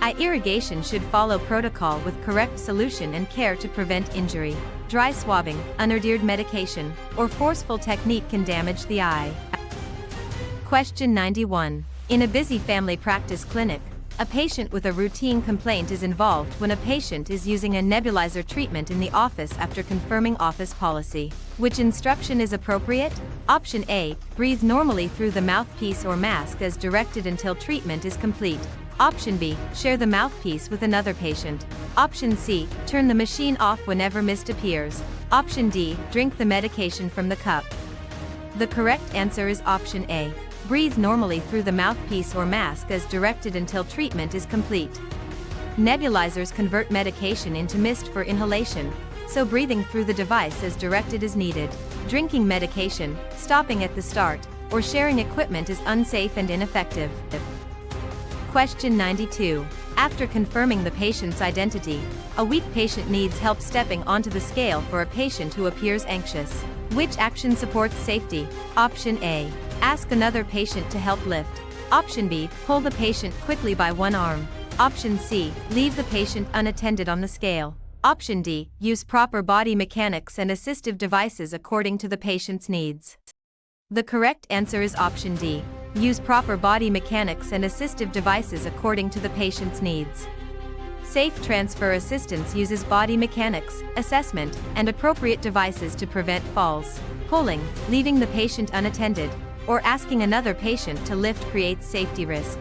A: Eye irrigation should follow protocol with correct solution and care to prevent injury. Dry swabbing, unadhered medication, or forceful technique can damage the eye. Question 91. In a busy family practice clinic, a patient with a routine complaint is involved when a patient is using a nebulizer treatment in the office after confirming office policy. Which instruction is appropriate? Option A, breathe normally through the mouthpiece or mask as directed until treatment is complete. Option B, share the mouthpiece with another patient. Option C, turn the machine off whenever mist appears. Option D, drink the medication from the cup. The correct answer is option A, breathe normally through the mouthpiece or mask as directed until treatment is complete. Nebulizers convert medication into mist for inhalation, so breathing through the device as directed is needed. Drinking medication, stopping at the start, or sharing equipment is unsafe and ineffective. Question 92. After confirming the patient's identity, a weak patient needs help stepping onto the scale for a patient who appears anxious. Which action supports safety? Option A, ask another patient to help lift. Option B, pull the patient quickly by one arm. Option C, leave the patient unattended on the scale. Option D, use proper body mechanics and assistive devices according to the patient's needs. The correct answer is option D, use proper body mechanics and assistive devices according to the patient's needs. Safe transfer assistance uses body mechanics, assessment, and appropriate devices to prevent falls. Pulling, leaving the patient unattended, or asking another patient to lift creates safety risk.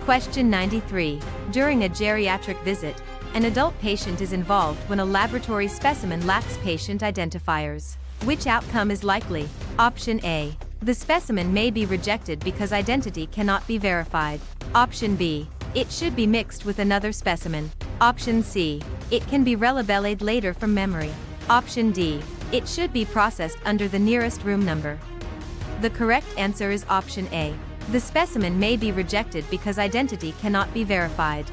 A: Question 93. During a geriatric visit, an adult patient is involved when a laboratory specimen lacks patient identifiers. Which outcome is likely? Option A, the specimen may be rejected because identity cannot be verified. Option B, it should be mixed with another specimen. Option C, it can be relabeled later from memory. Option D, it should be processed under the nearest room number. The correct answer is option A, the specimen may be rejected because identity cannot be verified.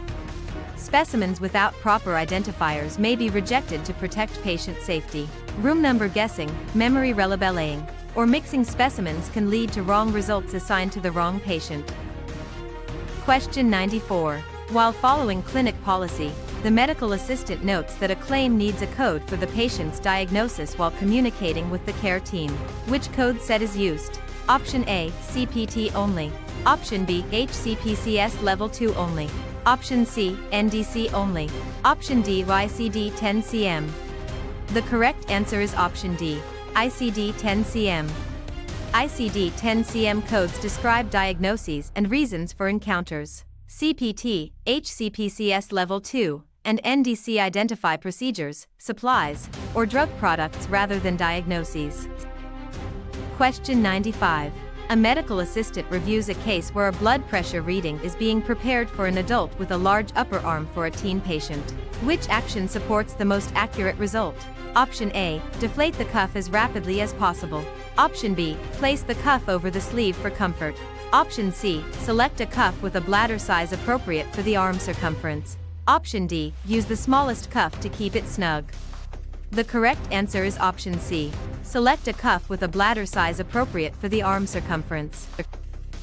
A: Specimens without proper identifiers may be rejected to protect patient safety. Room number guessing, memory relabeling, or mixing specimens can lead to wrong results assigned to the wrong patient. Question 94. While following clinic policy, the medical assistant notes that a claim needs a code for the patient's diagnosis while communicating with the care team. Which code set is used? Option A, CPT only. Option B, HCPCS Level 2 only. Option C, NDC only. Option D, ICD-10-CM. The correct answer is option D, ICD-10-CM. ICD-10-CM codes describe diagnoses and reasons for encounters. CPT, HCPCS Level 2, and NDC identify procedures, supplies, or drug products rather than diagnoses. Question 95. A medical assistant reviews a case where a blood pressure reading is being prepared for an adult with a large upper arm for a teen patient. Which action supports the most accurate result? Option A, deflate the cuff as rapidly as possible. Option B, place the cuff over the sleeve for comfort. Option C, select a cuff with a bladder size appropriate for the arm circumference. Option D, use the smallest cuff to keep it snug. The correct answer is option C, select a cuff with a bladder size appropriate for the arm circumference.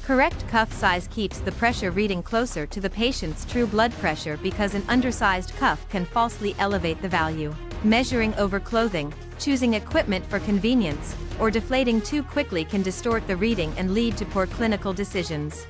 A: Correct cuff size keeps the pressure reading closer to the patient's true blood pressure because an undersized cuff can falsely elevate the value. Measuring over clothing, choosing equipment for convenience, or deflating too quickly can distort the reading and lead to poor clinical decisions.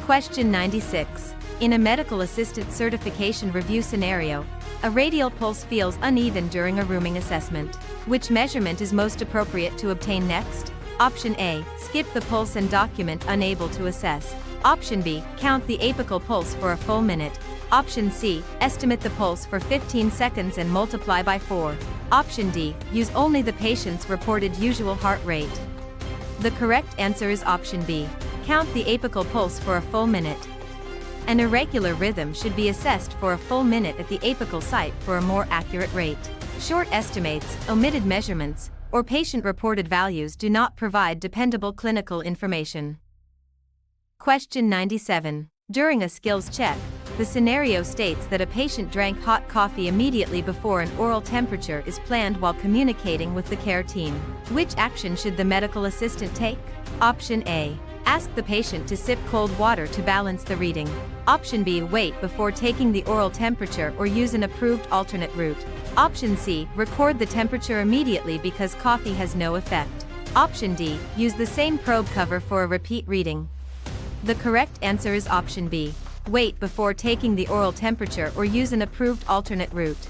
A: Question 96. In a medical assistant certification review scenario, a radial pulse feels uneven during a rooming assessment. Which measurement is most appropriate to obtain next? Option A, skip the pulse and document unable to assess. Option B, count the apical pulse for a full minute. Option C, estimate the pulse for 15 seconds and multiply by 4. Option D, use only the patient's reported usual heart rate. The correct answer is option B, count the apical pulse for a full minute. An irregular rhythm should be assessed for a full minute at the apical site for a more accurate rate. Short estimates, omitted measurements, or patient-reported values do not provide dependable clinical information. Question 97. During a skills check, the scenario states that a patient drank hot coffee immediately before an oral temperature is planned while communicating with the care team. Which action should the medical assistant take? Option A, ask the patient to sip cold water to balance the reading. Option B, wait before taking the oral temperature or use an approved alternate route. Option C, record the temperature immediately because coffee has no effect. Option D, use the same probe cover for a repeat reading. The correct answer is option B, wait before taking the oral temperature or use an approved alternate route.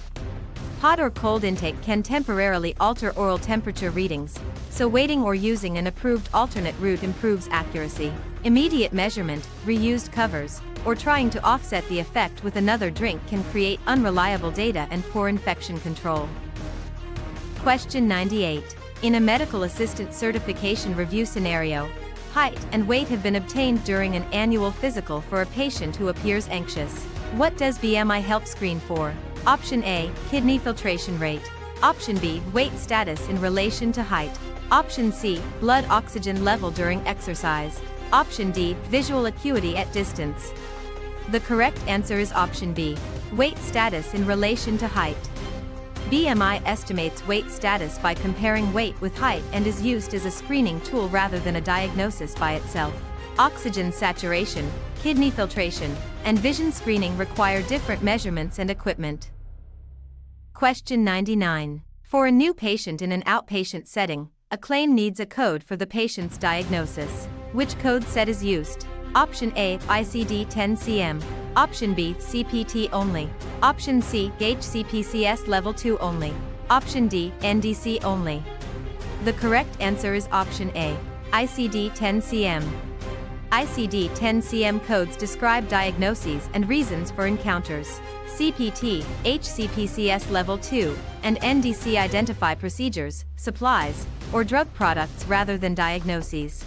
A: Hot or cold intake can temporarily alter oral temperature readings, so waiting or using an approved alternate route improves accuracy. Immediate measurement, reused covers, or trying to offset the effect with another drink can create unreliable data and poor infection control. Question 98. In a medical assistant certification review scenario, height and weight have been obtained during an annual physical for a patient who appears anxious. What does BMI help screen for? Option A, kidney filtration rate. Option B, weight status in relation to height. Option C, blood oxygen level during exercise. Option D, visual acuity at distance. The correct answer is option B, weight status in relation to height. BMI estimates weight status by comparing weight with height and is used as a screening tool rather than a diagnosis by itself. Oxygen saturation, kidney filtration, and vision screening require different measurements and equipment. Question 99. For a new patient in an outpatient setting, a claim needs a code for the patient's diagnosis. Which code set is used? Option A, ICD-10-CM. Option B, CPT only. Option C, HCPCS Level 2 only. Option D, NDC only. The correct answer is option A, ICD-10-CM. ICD-10-CM codes describe diagnoses and reasons for encounters. CPT, HCPCS Level 2, and NDC identify procedures, supplies, or drug products rather than diagnoses.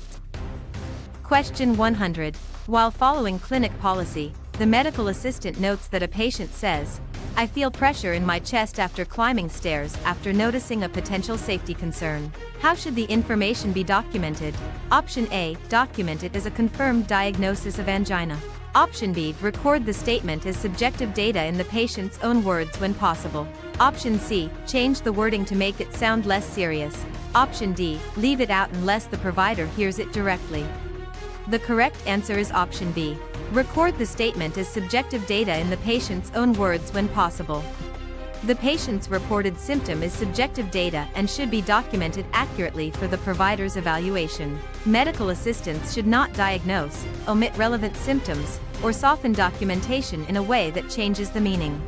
A: Question 100. While following clinic policy, the medical assistant notes that a patient says, "I feel pressure in my chest after climbing stairs," after noticing a potential safety concern. How should the information be documented? Option A, document it as a confirmed diagnosis of angina. Option B, record the statement as subjective data in the patient's own words when possible. Option C, change the wording to make it sound less serious. Option D, leave it out unless the provider hears it directly. The correct answer is option B, Record the statement as subjective data in the patient's own words when possible. The patient's reported symptom is subjective data and should be documented accurately for the provider's evaluation. Medical assistants should not diagnose, omit relevant symptoms, or soften documentation in a way that changes the meaning.